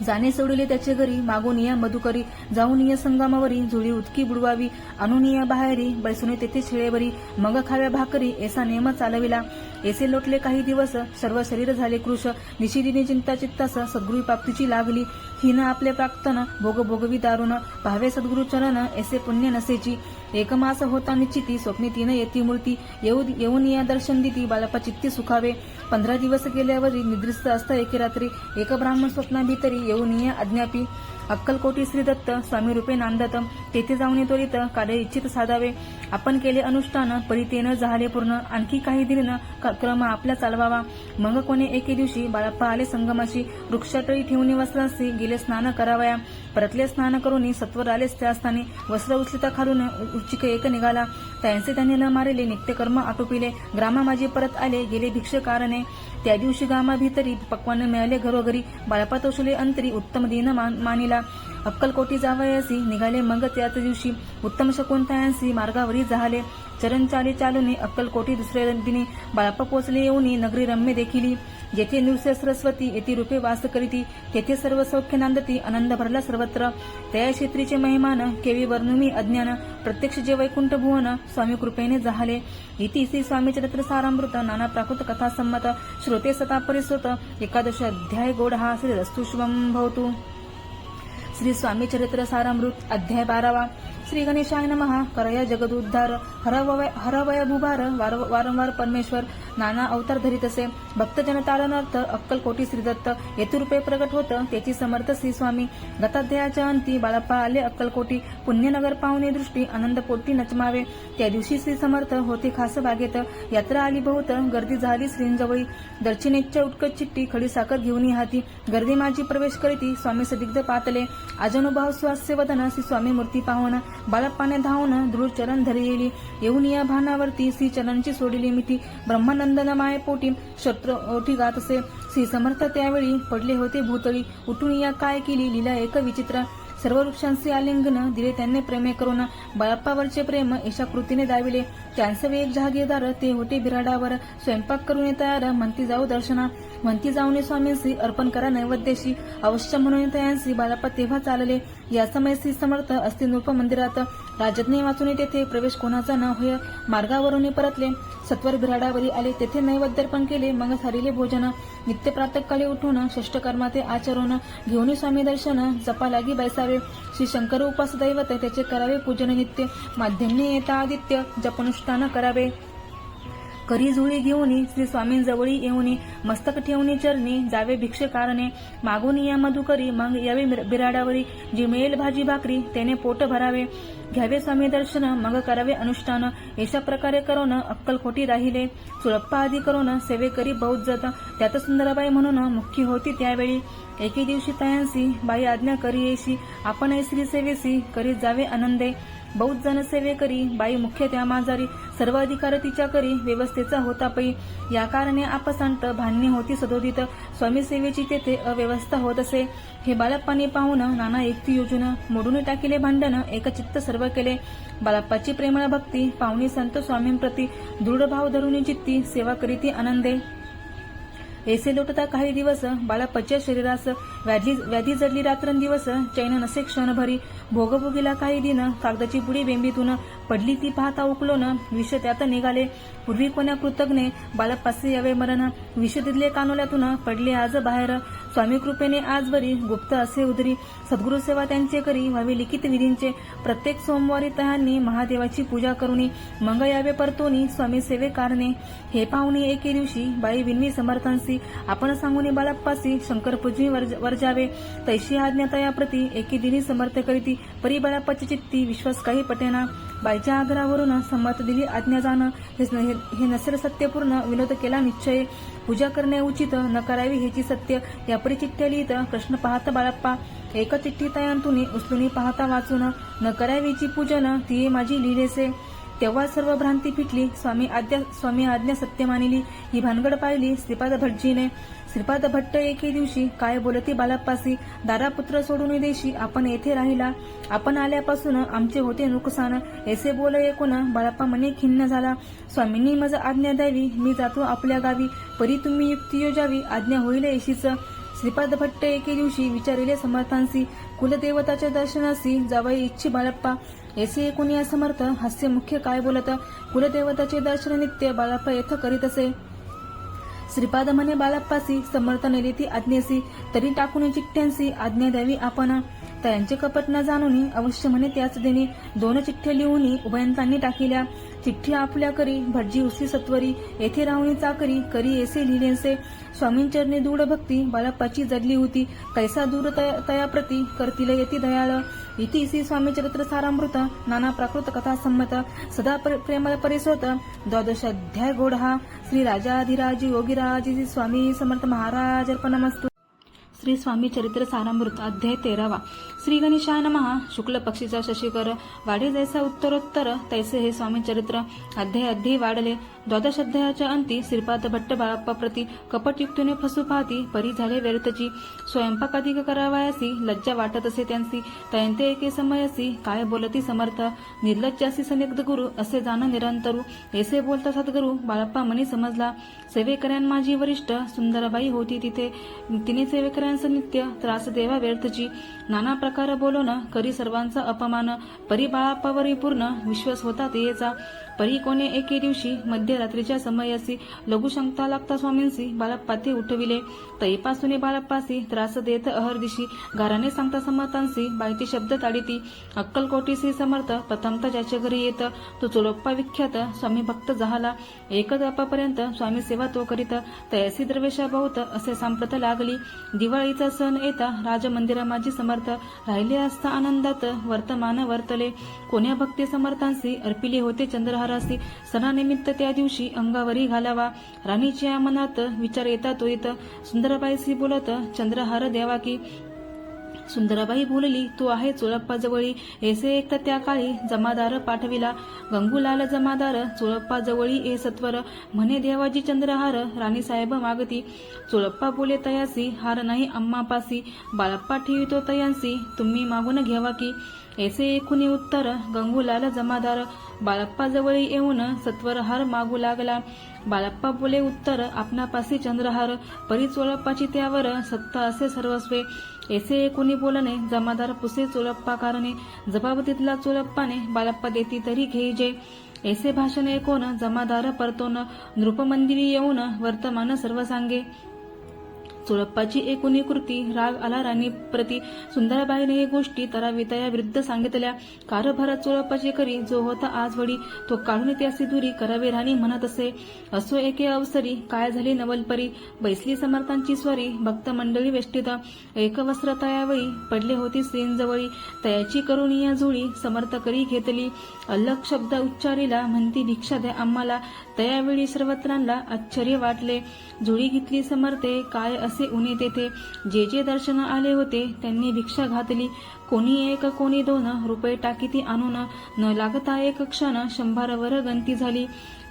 जाणे सोडले त्याचे घरी मागून या मधुकरी जाऊन या संगमावरी झुळी उदकी बुडवावी आणून या बाहेरी बैसून तेथे शिळेवरी मग खाव्या भाकरी ऐसा नियम चालविला ऐसे लोटले काही दिवस सर्व शरीर झाले कृश निशिदिनी चिंता चित्तास सद्गुरु प्राप्तीची लागली हिन आपले प्राक्तन भोग भोगवी दारुण पाहावे सद्गुरु चरण ऐसे पुण्य नसेची 1 मास होता निश्चिती स्वप्नी 3 येती मूर्ती येऊन या दर्शन दिती बाळप्पा चित्ती सुखावे 15 दिवस गेल्यावरी निद्रिस्त असता एके रात्री एक ब्राह्मण स्वप्ना भीतरी येऊन या अज्ञापी अक्कलकोटी श्री दत्त स्वामी रूपे नांदत, तेथे जाऊन त्वरित कार्य इच्छित साधावे. आपण केले अनुष्ठान परितेन झाले पूर्ण, आणखी काही दिन क्रम आपला चालवावा. मग कोणे एके दिवशी बाळप्पा आले संगमाशी, वृक्षातळी ठेवून वस्त्रांशी गेले स्नान करावया. परतले स्नान करून सत्वर आलेच त्या स्थानी, वस्त्र उचलिता खालून उचिक एक निघाला. त्यांचे त्यांनी न मारेले नित्यकर्म आटोपिले. ग्रामा माझी परत आले गेले भिक्षकारणे. त्या दिवशी गामा भीतरी पक्वान मिळाले घरोघरी. बाळप्पा तोषले अंतरी उत्तम दिन मानिला. अक्कलकोटी जावयासी निघाले मग त्याच दिवशी, उत्तम शकून तयांसी मार्गावरी झाले. चरण चाली चालूने अक्कलकोटी दुसऱ्या दिनी, बाळप्पा पोचले येऊनी नगरी रम्य देखिली. जेथे नृस्य सरस्वती येथे रूपे वास करीती, तेथे सर्व सौख्य नांदती आनंद भरला सर्वत्र. त्या क्षेत्रीचे महिमान केवी वर्णुमी अज्ञान, प्रत्यक्ष जे वैकुंठ भुवन स्वामी कृपेने जाहले. इति श्री स्वामी चरित्र सारामृत नाना प्राकृत कथा संमत, श्रोते सता परिसोत. एकादश अध्याय गोड हा श्री रस्तु शुभम भवतु. श्री स्वामी चरित्र सारामृत अध्याय 12. श्री गणेशाय नमः. करया जगदुद्धार, हरवय भूभार. वारंवार परमेश्वर नाना अवतार धरीत असे. भक्तजन तारणार्थ अक्कलकोटी श्रीदत्त येथे रूपे प्रगट होत, त्याची समर्थ श्री स्वामी. गताध्यायाच्या अंती बाळप्पा आले अक्कलकोटी, पुण्यनगर पाहुणे दृष्टी आनंद पोटी नचमावे. त्या दिवशी श्री समर्थ होते खास बागेत, यात्रा आली बहुत गर्दी झाली श्रींजवळी. दर्शनेच्या उटकत चिट्टी खडी साखर घेऊन हाती, गर्दी माझी प्रवेश करीती स्वामी सदिग्ध पातले. अजनुभाव स्वास्य वदन श्री स्वामी मूर्ती पाहून, बाळप्पाने धावून दृढ चरण धरी येली. येऊन या भानावरती श्री चरणची सोडली मिठी, ब्रह्मानंदन माये पोटी शस्त्र ओठी गात असे. श्री समर्थ त्यावेळी पडले होते भूतळी, उठून या काय केली लीला एक विचित्र. सर्व वृक्षांचे आलिंगन दिले त्यांनी प्रेमे करून, बाळप्पावरचे प्रेम एशा कृतीने दाविले. त्यांचे एक जहागीरदार ते होते बिराडावर, स्वयंपाक करून तयार म्हणती जाऊ दर्शना. म्हणती जाऊन स्वामींशी अर्पण करा नैवेद्याशी, अवश्य म्हणून तयांशी बाळप्पा तेव्हा चालले. या समय श्री समर्थ असते नृप मंदिरात, राजज्ञे वाचून तेथे प्रवेश कोणाचा न होय. मार्गावरून परतले, सत्वर बिराडावरी आले, तेथे नैवेद्यार्पण केले. मग सारिले भोजन. नित्य प्रातःकाळी उठून षष्टकर्मा ते आचरून, घेऊन स्वामी दर्शन जपा लागी बैसावे. श्री शंकर उपास दैवत त्याचे करावे पूजन नित्य, माध्यन्य येता आदित्य जपनुष्ठान करावे. करी झुळी घेऊनी श्री स्वामींजवळी येऊनी, मस्तक ठेवून चरणी जावे भिक्षकारणे. मागून या मधुकरी मग यावे बिराडावरी, जी मिळेल भाजी भाकरी त्याने पोट भरावे. घ्यावे स्वामी दर्शन मग करावे अनुष्ठान, अशा प्रकारे करून अक्कलकोटी राहिले. सुळप्पा आदी करून सेवे करी बहुत जत, त्यात सुंदरबाई म्हणून मुख्य होती त्यावेळी. एके दिवशी तयांसी बाई आज्ञा करी येशी, आपण श्री सेवेसी करीत जावे आनंदे. बहुत जन सेवे करी बाई मुख्य त्या माजारी, सर्व अधिकार तिच्या करी व्यवस्थेचा होता पै. या कारणे आपसांत भांडणे होती सदोदित, स्वामी सेवेची तेथे अव्यवस्था होत असे. हे बाळप्पाने पाहून नाना युक्ती योजून, मोडून टाकिले भांडण एकचित्त सर्व केले. बाळप्पाची प्रेमळ भक्ती पाहुणी संत स्वामींप्रती, दृढ भाव धरून चित्ती सेवा करीती आनंदे. ऐसे लोटता काही दिवस बाळप्पाच्या शरीरास, व्याधी जडली रात्रंदिवस चैन नसे क्षणभरी. भोगभोगीला काही दिन कागदाची पुडी बेंबीतून, पडली ती पाहता उकलोन विष त्यात निघाले. पूर्वी कोण्या कृतज्ञे बाळप्पासे यावे मरण, विष दिले कानोल्यातून पडले आज बाहेर. स्वामी कृपेने आजवरी गुप्त असे उदरी, सद्गुरु सेवा त्यांचे करी व्हावी लिखित विधींचे. प्रत्येक सोमवारी तयांनी महादेवाची पूजा करुनी, मग यावे परतोनी स्वामी सेवे कारणे. हे पाहुणी एके दिवशी बाई विनवी समर्थांसी, आपण सांगूनी बाळप्पासी शंकर पूजनी वर्जावे. तैशी आज्ञा तयाप्रती एके दिनी समर्थ करीती, परी बाळप्पाची चित्ती विश्वास काही पटेना. बाईच्या आग्रहावरून संमत दिली आज्ञा जाण, हे नसेल सत्यपूर्ण विनोद केला निश्चय. पूजा करणे उचित न करावी हेची सत्य, यापरी चिठ्ठ्या लिहित प्रश्न पाहत बाळप्पा. एक चिठ्ठी तयांतून उचलून पाहता वाचून, न करावीची पूजन ती माझी लिहिलेसे. तेव्हा सर्व भ्रांती फिटली, स्वामी आज्ञा सत्य मानिली. ही भानगड पाहिली श्रीपाद भटजीने. श्रीपाद भट्ट एके दिवशी काय बोलती बाळप्पासी, दारापुत्र सोडून देशी आपण येथे राहिला. आपण आल्यापासून आमचे होते नुकसान, ऐसे बोल ऐकून बाळप्पा मने खिन्न झाला. स्वामींनी मज आज्ञा द्यावी, मी जातो आपल्या गावी. परी तुम्ही युक्ती योजावी, आज्ञा होईल येशीच. श्रीपाद भट्ट एके दिवशी विचारिले समर्थांसी, कुलदेवताच्या दर्शनासी जावई इच्छी बाळप्पा. ऐसे ऐकून या समर्थ हास्य मुख्य काय बोलत, कुलदेवताचे दर्शन नित्य बाळप्पा येथ करीत असे. श्रीपाद म्हणे बाळप्पासी, समर्थ नेली ती आज्ञेसी, तरी टाकून चिठ्ठ्यांसी आज्ञा द्यावी आपण. त्यांचे कपट न जाणून अवश्य म्हणे त्याच देणी. 2 चिठ्ठ्या लिहून उभयंतांनी टाकिल्या. चिठ्ठी आपुल्या करी भटजी उसी सत्वरी येथे राहुणी चाकरी करी येसे लिहिलेसे स्वामींचरणी दृढ भक्ती बाळप्पाची जडली होती कैसा दूर तयाप्रती करतील येती दयाळ इति श्री स्वामी चरित्र सारामृत नाना प्राकृत कथा संमत सदा प्रेमळ परिसोत द्वादश अध्याय गोढा श्री राजाधिराज योगीराज श्री स्वामी समर्थ महाराज अर्पणमस्तु। श्री स्वामी चरित्र सारामृत अध्याय 13 श्री गणेशाय नमः। शुक्ल पक्षीचा शशिकर वाढे जैसा उत्तरोत्तर तैसे हे स्वामी चरित्र अध्याय वाढले। द्वादश अध्यायाच्या अंती श्रीपाद भट्ट बाळप्पा प्रती कपटयुक्तीने फसू पाहती परी झाले व्यर्थची स्वयंपाक अधिक करावयासी लज्जा वाटत असे त्यांची तयंते एके समयसी काय बोलती समर्थ निर्लज्जासी सनिग्ध गुरु असे जाण निरंतरू ऐसे बोलता सद्गुरु बाळप्पा मनी समजला सेवेकऱ्यां माझी वरिष्ठ सुंदरबाई होती तिथे तिने सेवेकऱ्यांचं नित्य त्रास देवा व्यर्थची नाना प्रकार बोलून करी सर्वांचा अपमान परी बाळप्पावरी पूर्ण विश्वास होता तेचा परी कोणे एके दिवशी मध्यरात्रीच्या समयसी लघुशंकता लागता स्वामींसी बाळप्पा ते उठविले तईपासून बाळप्पासी त्रास देत अहर्दिशी गाराने सांगता समर्थांसी बायती शब्द ताडिती अक्कलकोटीसी समर्थ प्रथमतः ज्याच्या घरी येत तो चोलोप्पा विख्यात स्वामी भक्त झाला एकच अप्पापर्यंत स्वामी सेवा तो करीत तयासी द्रवेशा बहुत असे सांप्रत लागली दिवाळीचा सण येता राजमंदिरा माझी समर्थ राहिले असता आनंदात वर्तमान वर्तले कोण्या भक्ती समर्थांसी अर्पिले होते चंद्रहारासी सणानिमित्त त्या दिवशी अंगावरी घालावा राणीच्या मनात विचार येता तो येत सुंदरबाईसी बोलत चंद्रहार द्यावा की सुंदराबाई बोलली तू आहे चोळप्पा जवळी ऐसे एक तर त्या काळी जमादार पाठविला गंगूलाल जमादार चोळप्पा जवळी ए सत्वर म्हणे देवाजी चंद्रहार राणी साहेब मागती चोळप्पा बोले तयासी हार नाही अम्मापासी बाळप्पा ठेवितो तयांसी तुम्ही मागून घ्यावा की ऐसे एकूणी उत्तर गंगूलाल जमादार बाळप्पा जवळी येऊन सत्वर हार मागू लागला बाळप्पा बोले उत्तर आपणापासी चंद्रहार परी चोळप्पाची त्यावर सत्ता असे सर्वस्वे ऐसे एकूणी बोलणे जमादार पुसे चोळप्पा कारणे जबाब तिथला चोळप्पाने बाळप्पा देती तरी घेईजे ऐसे भाषण ऐकून जमादार परतोन नृपमंदिरी येऊन वर्तमान सर्व सांगे चोळप्पाची एकूणी कृती राग आला राणी प्रती सुंदरबाईने हे गोष्टी तरावितया विरुद्ध सांगितल्या कारभारात चोळप्पाची करी जो होता आजवडी तो काढून त्यासी दुरी करावे राणी म्हणत असे असो एके अवसरी काय झाली नवलपरी बैसली समर्थांची स्वरी भक्त मंडळी वेष्टित एक वस्त्र तयावळी पडले होती श्रींजवळी तयाची करून या जुळी समर्थ करी घेतली अल्लख शब्द उच्चारीला म्हणती भिक्षा द्या आम्हाला तयावेळी सर्वत्रांना आश्चर्य वाटले जुळी घेतली समर्थे काय असे उणे तेथे जे जे दर्शन आले होते त्यांनी भिक्षा घातली कोणी एक कोणी 2 रुपये टाकीती आणून न लागता एक क्षण 100 वर गंती झाली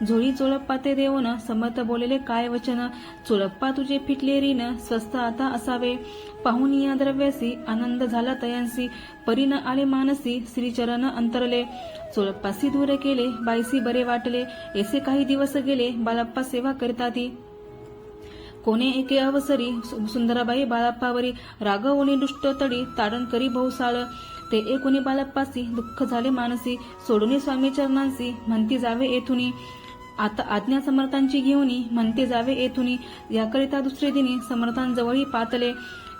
झोळी चोळप्पा ते देऊन समर्थ बोलेले काय वचन चोळप्पा तुझे फिटले रीन स्वस्त आता असावे पाहून या द्रव्यासी आनंद झाला तयांसी परीन आले मानसी श्रीचरण अंतरले चोळप्पासी दूर केले बाईसी बरे वाटले ऐसे काही दिवस गेले बाळप्पा सेवा करता ती कोणे एके अवसरी सुंदराबाई बाळप्पावरी रागवणी दुष्ट तडी ताडण करी बहुसाळ ते एकोणी बाळप्पासी दुःख झाले मानसी सोडून स्वामी चरणांसी म्हणती जावे येथुनी आता आज्ञा समर्थांची घेऊनी म्हणते जावे येथुनी याकरिता दुसरे दिनी समर्थांजवळी पातले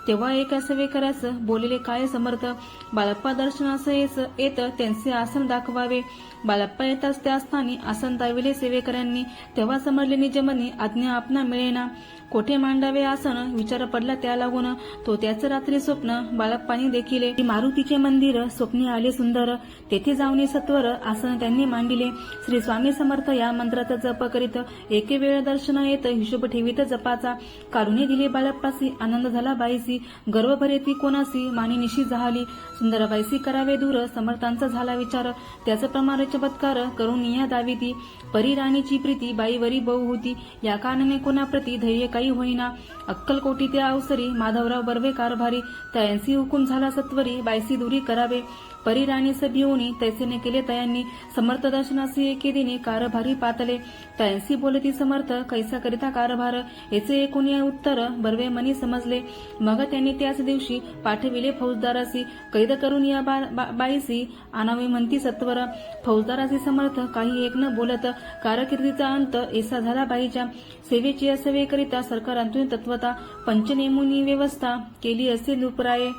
तेव्हा एका सेवेकरास बोलले काय समर्थ बाळप्पा दर्शनास येत त्यांचे आसन दाखवावे बाळप्पा येताच त्या स्थानी आसन दाविले सेवेकऱ्यांनी तेव्हा समजले निजमनी आज्ञा आपणा मिळेना कोठे मांडावे आसन विचार पडला त्या लागून तो त्याच रात्री स्वप्न बाळप्पानी देखिले मारुतीचे मंदिर स्वप्नी आले सुंदर तेथे जाऊन सत्वर आसन त्यांनी मांडिले श्री स्वामी समर्थ या मंत्राचा जप करीत एके वेळ दर्शन येत हिशोब ठेवीत जपाचा काढून दिले बाळप्पासी आनंद झाला बाईसी गर्व भरेती कोणासी मानिनिशी झाली सुंदरबाईसी करावे दूर समर्थांचा झाला विचार त्याचप्रमाणे चमत्कार करून या दाविती परी राणीची प्रीती बाईवरी बहु होती या कारणाने कोणाप्रती धैर्य काही होईना अक्कलकोटी त्या अवसरी माधवराव बर्वे कारभारी तयांसी हुकूम झाला सत्वरी बाईसी दुरी करावे परी राणीस भिवूनी तैसेने केले तयांनी समर्थ दर्शनासी एके दिनी कारभारी पातले तयांसी बोलती समर्थ कैसा करिता कारभार याचे एकूणी उत्तर बर्वे मनी समजले मग त्यांनी त्याच दिवशी पाठविले फौजदारासी कैद करून या बाईसी आणावे म्हणती सत्वर फौजदारासी समर्थ काही एक न बोलत कारकिर्दीचा अंत ऐसा झाला बाईच्या सेवेची सेवेकरिता सरकारांतून तत्वता पंचनेमुनी व्यवस्था केली असे लुपराये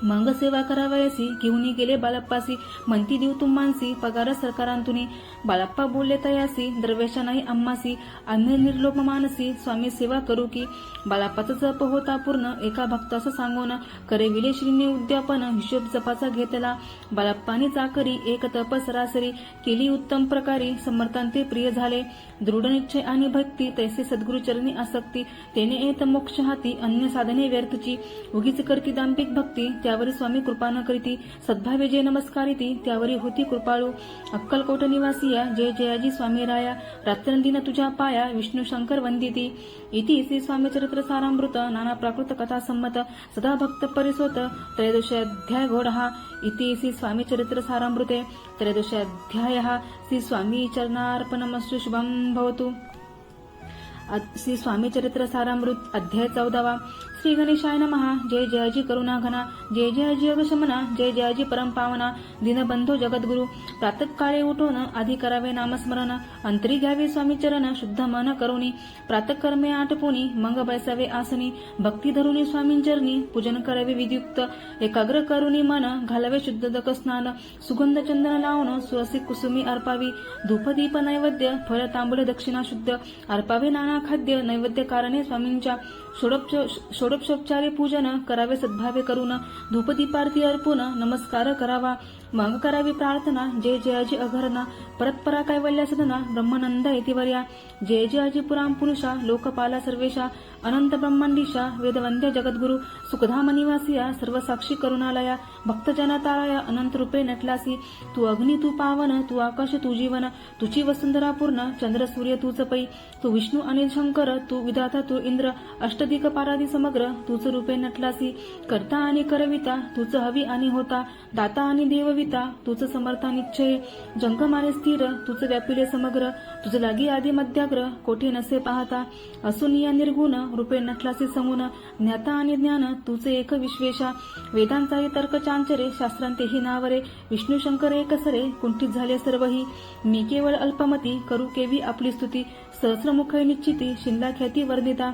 मंग सेवा करावयासी घेऊन गेले बाळप्पासी म्हणती देऊ तुम्हांसी पगार सरकारांतुनी बाळप्पा बोलले तयासी द्रव्याशा नाही आम्हासी आम्ही निर्लोप मानसी स्वामी सेवा करू की बाळप्पाचा जप होता पूर्ण एका भक्तास सांगून करविले श्रीने उद्यापन हिशोब जपाचा घेतला बाळप्पानी चाकरी एक तप सरासरी केली उत्तम प्रकारे समर्थांते प्रिय झाले दृढ निश्चय आणि भक्ती तैसे सद्गुरु चरणी आसक्ती तेने येत मोक्ष हाती अन्य साधने व्यर्थची उगीच करती दांभिक भक्ती त्यावरी स्वामी कृपा न करीती सद्भावे जे नमस्कारिती त्यावरी होती कृपाळू अक्कलकोट निवासिया जय जयाजी स्वामी राया रात्रंदिन तुझ्या पाया विष्णू शंकर वंदिती इति श्री स्वामी चरित्र सारामृत नाना प्राकृत कथा संमत सदा भक्त परिसोत त्रयोदशाध्याय घोडहा इति श्री स्वामी चरित्र सारामृते त्रयोदशाध्यायः श्री स्वामी चरणार्पणमस्तु शुभं भवतु। श्री स्वामी चरित्र सारामृत अध्याय 14 श्री गणेशाय नमः जय जयाजी करुणा घना जय जयाजी अगशमना जय जयाजी परमपावना दीनबंधो जगद्गुरु प्रातःकाळी उठून आधी करावे नामस्मरण अंतरी घ्यावे स्वामी चरण शुद्ध मन करुणी प्रातःकर्मे आटपुनी मग बैसावे आसनी भक्ती धरुनी स्वामींचरणी पूजन करावे विद्युक्त एकाग्र करुनी मन घालावे शुद्धदक स्नान सुगंध चंदन लावून सुरसी कुसुमी अर्पावी धूपदीप नैवेद्य फळ तांबूळ दक्षिणा शुद्ध अर्पावे नाना खाद्य नैवेद्य कारणे स्वामींच्या षोडशोपचारे पूजन करावे सद्भावे करून धूपदीपारती अर्पून नमस्कार करावा मग करावी प्रार्थना जय जयाजी अघरना परतपरा कैवल्य सदना ब्रह्मानंद येतिवर्या जय जयाजी पुराण पुरुषा लोकपाला सर्वेशा अनंत ब्रह्मांडीशा वेदवंद्य जगद्गुरु सुखधाम निवासिया सर्व साक्षी करुणालया भक्तजना ताराया अनंत रूपे नटलासी तू अग्नी तू पावन तू आकाश तू जीवन तुझी वसुंधरा पूर्ण चंद्र सूर्य तूच पै तू विष्णू आणि शंकर तू विधाता तू इंद्र अष्टदिक पारादी समग्र तूच रूपे नटलासी करता आणि करविता तूच हवी आणि होता दाता आणि देवविता तूच समर्था निश्चय जंगमाने स्थिर तूच व्यापिले समग्र तुझ लागी आदी मध्याग्र कोठे नसे पाहता असून या निर्गुण रूपे नटलासी समून ज्ञाता आणि ज्ञान तूचे एक विश्वेशा वेदांचाही तर्क चांचरे शास्त्रांतेही नावरे विष्णू शंकर एकसरे कुंठित झाले सर्वही मी केवळ अल्पमती करू केवी आपली स्तुती सहस्रमुख निश्चिती शिंदा ख्याती वर्णिता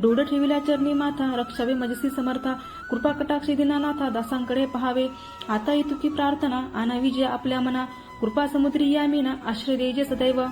डोड ठेविला चरणी माथा रक्षावे मजसी समर्था कृपा कटाक्षी दिनानाथा दासांकडे पहावे आता इतुकी प्रार्थना आणावी जे आपल्या मना कृपा समुद्री यामीना आश्रय देजे सदैव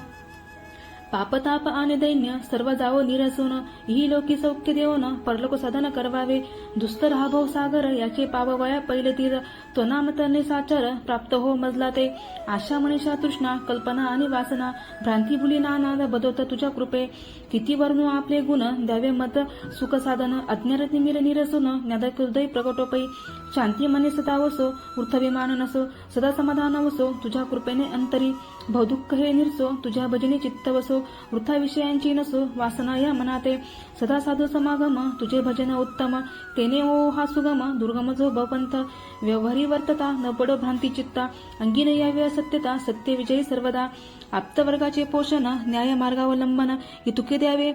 पापताप आणि दैन्य सर्व जावो निरसून ही लोकी सौख्य देऊन परलोक साधन करवावे दुस्तर हा भाऊ सागर याचे पाववया पहिले तीर तो नाम तरणे साचर प्राप्त हो मजला ते आशा मनीषा तृष्णा कल्पना आणि वासना भ्रांती भुली नानाद बदोत तुझ्या कृपे किती वर्णू आपले गुण द्यावे मत सुख साधन अज्ञार निमिर निरसून ज्ञादक हृदय प्रकटोपै शांती मने सदा वसो वृथविमान नसो सदा समाधान वसो तुझ्या कृपेने अंतरी भवदुःख हे निरसो तुझ्या भजनी चित्त वसो वृथा विषयांची नसो वासना या मनाते सदा साधू समागम तुझे भजन उत्तम तेने ओ हा सुगम दुर्गम जो बपंथ व्यवहारी वर्तता न पडो भ्रांती चित्ता अंगीन यावे असत्यता सत्य विजयी सर्वदा आप्तवर्गाचे पोषण न्याय मार्गावलंबन इतुके द्यावे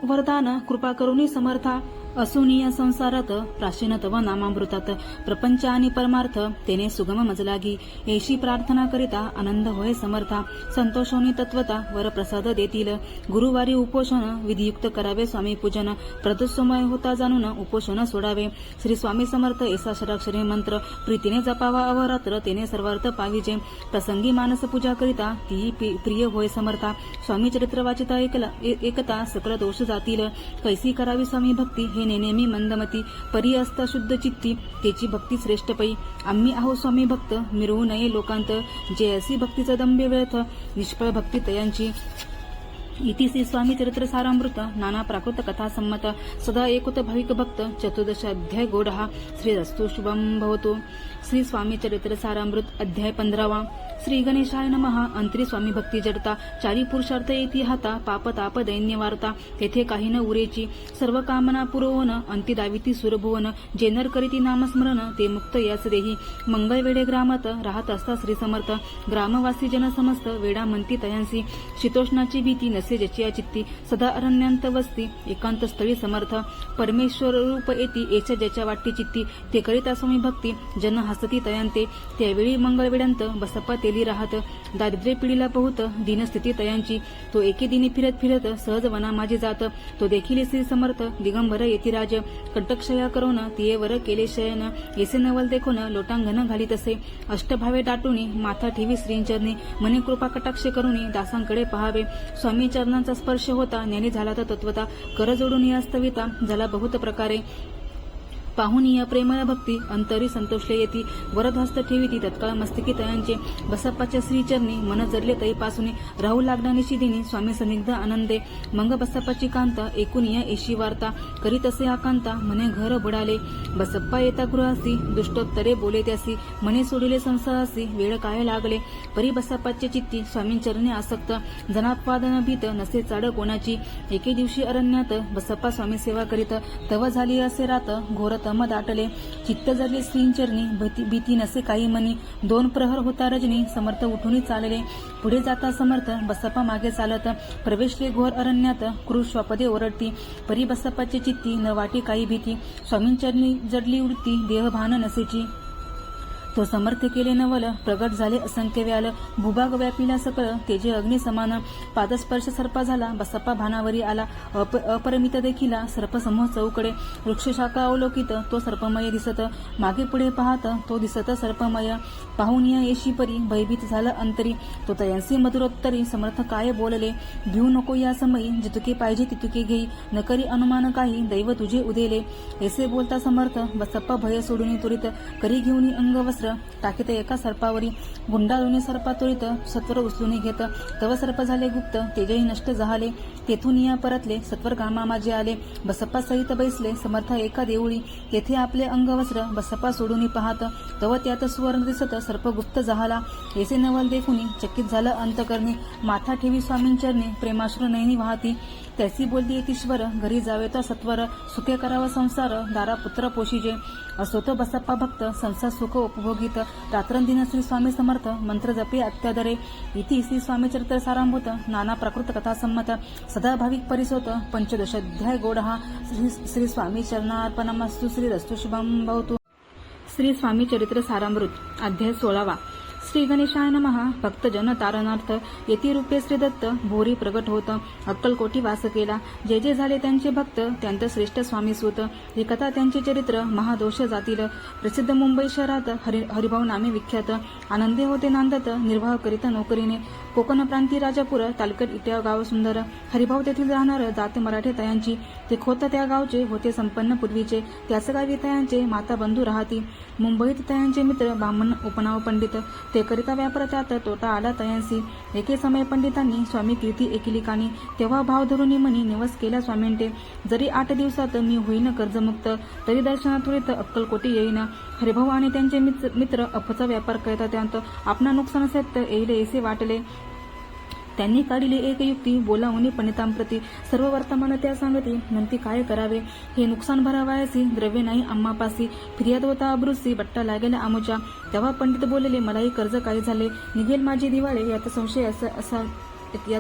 वरदान कृपा करुणी समर्था असून या संसारात प्राचीन तव नामामृतात प्रपंच आणि परमार्थ तेने सुगम मजलागी येशी प्रार्थना करिता आनंद होय समर्था संतोषोनी तत्वता वर प्रसाद देतील गुरुवारी उपोषण विधियुक्त करावे स्वामी पूजन प्रदोषमय होता जाणून उपोषण सोडावे श्री स्वामी समर्थ एसा षडाक्षरी मंत्र प्रीतीने जपावा अवरात्र तेने सर्वार्थ पाविजे प्रसंगी मानस पूजा करिता ती प्रिय होय समर्था स्वामी चरित्र वाचिता एकता सकल दोष जातील कैसी करावी स्वामी भक्ती हे नेहमी मंदमती परी असता शुद्ध चित्ती त्याची भक्ती श्रेष्ठ पै आम्ही आहो स्वामी भक्त मिरवू नये लोकांत जे असी भक्तीचा दंभ्य व्यर्थ निष्फळ भक्ती तयांची इति श्री स्वामी चरित्र सारामृत नाना प्राकृत कथा संमत सदा एकुत भाविक भक्त चतुर्दशाध्याय गोडहा श्री रस्तु शुभम भवतु। श्री स्वामी चरित्र सारामृत अध्याय 15 श्री गणेशाय नमः अंतरी स्वामी भक्ती जडता चारी पुरुषार्थ येती हाता पाप ताप दैन्य वार्ता तेथे काही न उरेची सर्व कामना पुरवून अंती दाविती सुरभुवन जे नर करीती नामस्मरण ते मुक्त याच देही मंगळ वेडे ग्रामात राहत असता श्री समर्थ ग्रामवासी जन समस्त वेडा म्हणती तयांसी शीतोष्णाची भीती नसे असे ज्याची या चित्ती सदा अरण्यांत वसती एकांत स्थळी समर्थ परमेश्वर रूप येती एच्या ज्याच्या वाटती चित्ती ते करीता स्वामी भक्ती जन हसती तयांते त्यावेळी मंगळवेडांत बसप्पा तेली राहत दारिद्र्य पिढीला बहुत दीनस्थिती तयांची तो एके दिनी फिरत फिरत सहज वना माझे जात तो देखील श्री समर्थ दिगंबर येतिराज कंटकशया करोन तिये वर केले शयन येसे नवल देखोन लोटांगण घालीत असे अष्टभावे दाटुनी माथा ठेवी श्रींचरणी मने कृपा कटाक्ष करुनी दासांकडे पहावे स्वामी चरणांचा स्पर्श होता ज्ञानी झाला तर तत्वता कर जोडून या स्तविता झाला बहुत प्रकारे पाहून या प्रेमळ भक्ती अंतरी संतोषले येती वरदहस्त ठेविती तत्काळ मस्तकी तयांचे बसप्पाच्या श्रीचरणी मन जरले तईपासून राहू लागणा निशिदिनी स्वामी सनिग्ध आनंदे मंग बसप्पाची कांता एकूण या एशी वार्ता करीत असे आकांता मने घर बुडाले बसप्पा येता गृहासी दुष्टोत्तरे बोले त्यासी मने सोडिले संसारासी वेळ काय लागले परी बसप्पाचे चित्ती स्वामींचरणी आसक्त जनात्वादन भीत नसे चाड कोणाची एके दिवशी अरण्यात बसप्पा स्वामी सेवा करीत तव झाली असे रात घोर तम दाटले चित्त जरले श्रींचरणी भीती नसे काही मनी 2 प्रहर होता रजनी समर्थ उठून चालले पुढे जाता समर्थ बसप्पा मागे चालत प्रवेशले घोर अरण्यात क्रूश्वापदे ओरडती परी बसप्पाची चित्ती न वाटी काही भीती स्वामींचरणी जडली उडती देहभान नसेची तो समर्थ केले नवल प्रगट झाले असंख्य व्याल भूभाग व्यापिला सकळ तेजे अग्नी समान पादस्पर्श सर्पा झाला बसप्पा भानावरी आला अपरिमित देखिला सर्पसमूह चौकडे वृक्षशाखा अवलोकित तो सर्पमय दिसत मागे पुढे पाहत तो दिसत सर्पमय पाहून या येशी परी भयभीत झाला अंतरी तो तयांसी मधुरोत्तरी समर्थ काय बोलले भिऊ नको या समयी जितुके पाहिजे तितुके घेई न करी अनुमान काही दैव तुझे उदेले ऐसे बोलता समर्थ बसप्पा भय सोडून त्वरित करी घेऊन अंगवस्त्र टाकीत एका सर्पावरी गुंडाळून सर्पा त्वरित सत्वर उचलून घेत तव सर्प झाले गुप्त तेजही नष्ट झाले तेथून या परतले सत्वर कामा माझे आले बसप्पा सहित बैसले समर्थ एका देऊळी तेथे आपले अंगवस्त्र बसप्पा सोडून पाहत तव त्यात सुवर्ण दिसत सर्प गुप्त झाला ऐसे नवल देखुनी चकित झालं अंतकरणी माथा ठेवी स्वामींचरणी प्रेमाश्रू नयनी वाहती त्याची बोलती येतीश्वर घरी जावे तर सत्वर सुखे करावा संसार दारा पुत्र पोषिजे असो तो बसप्पा भक्त संसार सुख उपभोगित रात्रंदिन श्री स्वामी समर्थ मंत्र जपे अत्यादरे इति श्री स्वामी चरित्र सारांभूत नाना प्राकृत कथा संमत सदा भाविक परिसोत पंचदशाध्याय गोड हा श्री स्वामी चरणार्पणमस्तु श्री रस्तु शुभम भवतु श्री स्वामी चरित्र सारामृत अध्याय 16 श्री गणेशाय नमः भक्त जन तारणार्थ येती रूपे श्री दत्त भोरी प्रगट होत अक्कलकोटी वास केला जे जे झाले त्यांचे भक्त त्यांत श्रेष्ठ स्वामी सूत ही कथा त्यांचे चरित्र महादोष जातील प्रसिद्ध मुंबई शहरात हरिभाऊ नामे विख्यात आनंदे होते नांदत निर्वाह करीत नोकरीने कोकण प्रांती राजापूर तालुक्यात इट्या गाव सुंदर हरिभाऊ तेथील राहणार जात मराठे तयांची ते खोत त्या गावचे होते संपन्न पूर्वीचे त्याच गावी तयांचे माता बंधू राहती मुंबईत तयांचे मित्र ब्राह्मण उपनाव पंडित ते करिता व्यापार त्यात तोटा आला तयांसी एके समय पंडितांनी स्वामी कीर्ती एकिली कानी तेव्हा भाव धरुनी मनी निवस केला स्वामींटे जरी 8 दिवसात मी होईन कर्जमुक्त तरी दर्शनातुरीत अक्कलकोटी येईन हरिभाऊ आणि त्यांचे मित्र अफचा व्यापार करता त्यांत आपणा नुकसान सत्य येईल ऐसे वाटले त्यांनी काढली एक युक्ती बोलावून पंडितांप्रती सर्व वर्तमान त्या सांगती नंती काय करावे हे नुकसान भरावायसी द्रव्य नाही आम्हापासी फिर्याद होता अब्रुसी बट्टा लागेल आमुच्या तेव्हा पंडित बोलले मलाही कर्ज काय झाले निघेल माझी दिवाळे यात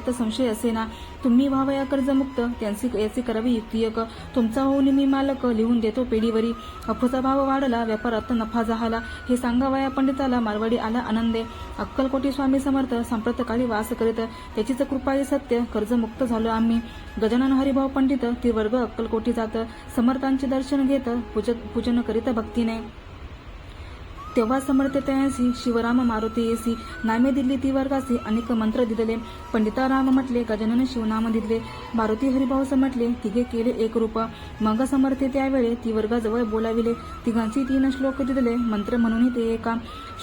संशय असे ना तुम्ही व्हावया कर्जमुक्त त्यांची याची करावी युक्ती एक तुमचा होऊन मी मालक लिहून देतो पेढीवरी अफूचा भाव वाढला व्यापारात नफा झाला हे सांगावया पंडिताला मारवाडी आला आनंदे अक्कलकोटी स्वामी समर्थ सांप्रतकाळी वास करीत त्याचीच कृपाई सत्य कर्जमुक्त झालो आम्ही गजानन हरिभाऊ पंडित त्रिवर्ग अक्कलकोटी जात समर्थांचे दर्शन घेत पूजन करीत भक्तीने तेव्हा समर्थ तयांसी शिवराम मारुती येसी नामे दिली ती वर्गासी अनेक मंत्र दिदले पंडिता राम म्हटले गजानन शिवनाम दिदले मारुती हरिभाऊ समटले तिघे केले एक रूप मग समर्थे त्यावेळे ती वर्गाजवळ बोलाविले तिघांची 3 श्लोक दिदले मंत्र म्हणून ते एका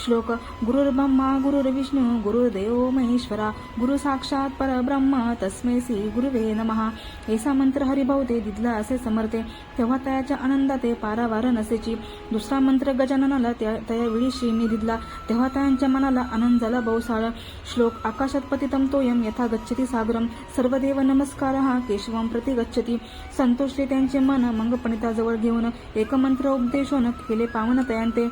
श्लोक गुरुर्ब्रह्मा गुरुर्विष्णू गुरुर्देव महेश्वरा गुरु साक्षात परब्रह्म तस्मै श्री गुरुवे नमः ऐसा मंत्र हरिभाऊ ते दिदला असे समर्थे तेव्हा त्याच्या आनंदाते पारावार नसेची दुसरा मंत्र गजाननाला त्यावेळी श्रींनी दिदला तेव्हा त्यांच्या मनाला आनंद झाला बहुसाळ श्लोक आकाशात पतितम तोयम यथा गच्छती सागरम सर्वदेव नमस्कारः केशवम प्रति गच्छती संतोषले त्यांचे मन मग पंडिताजवळ घेऊन एक मंत्र उपदेशोन केले पावन तयांते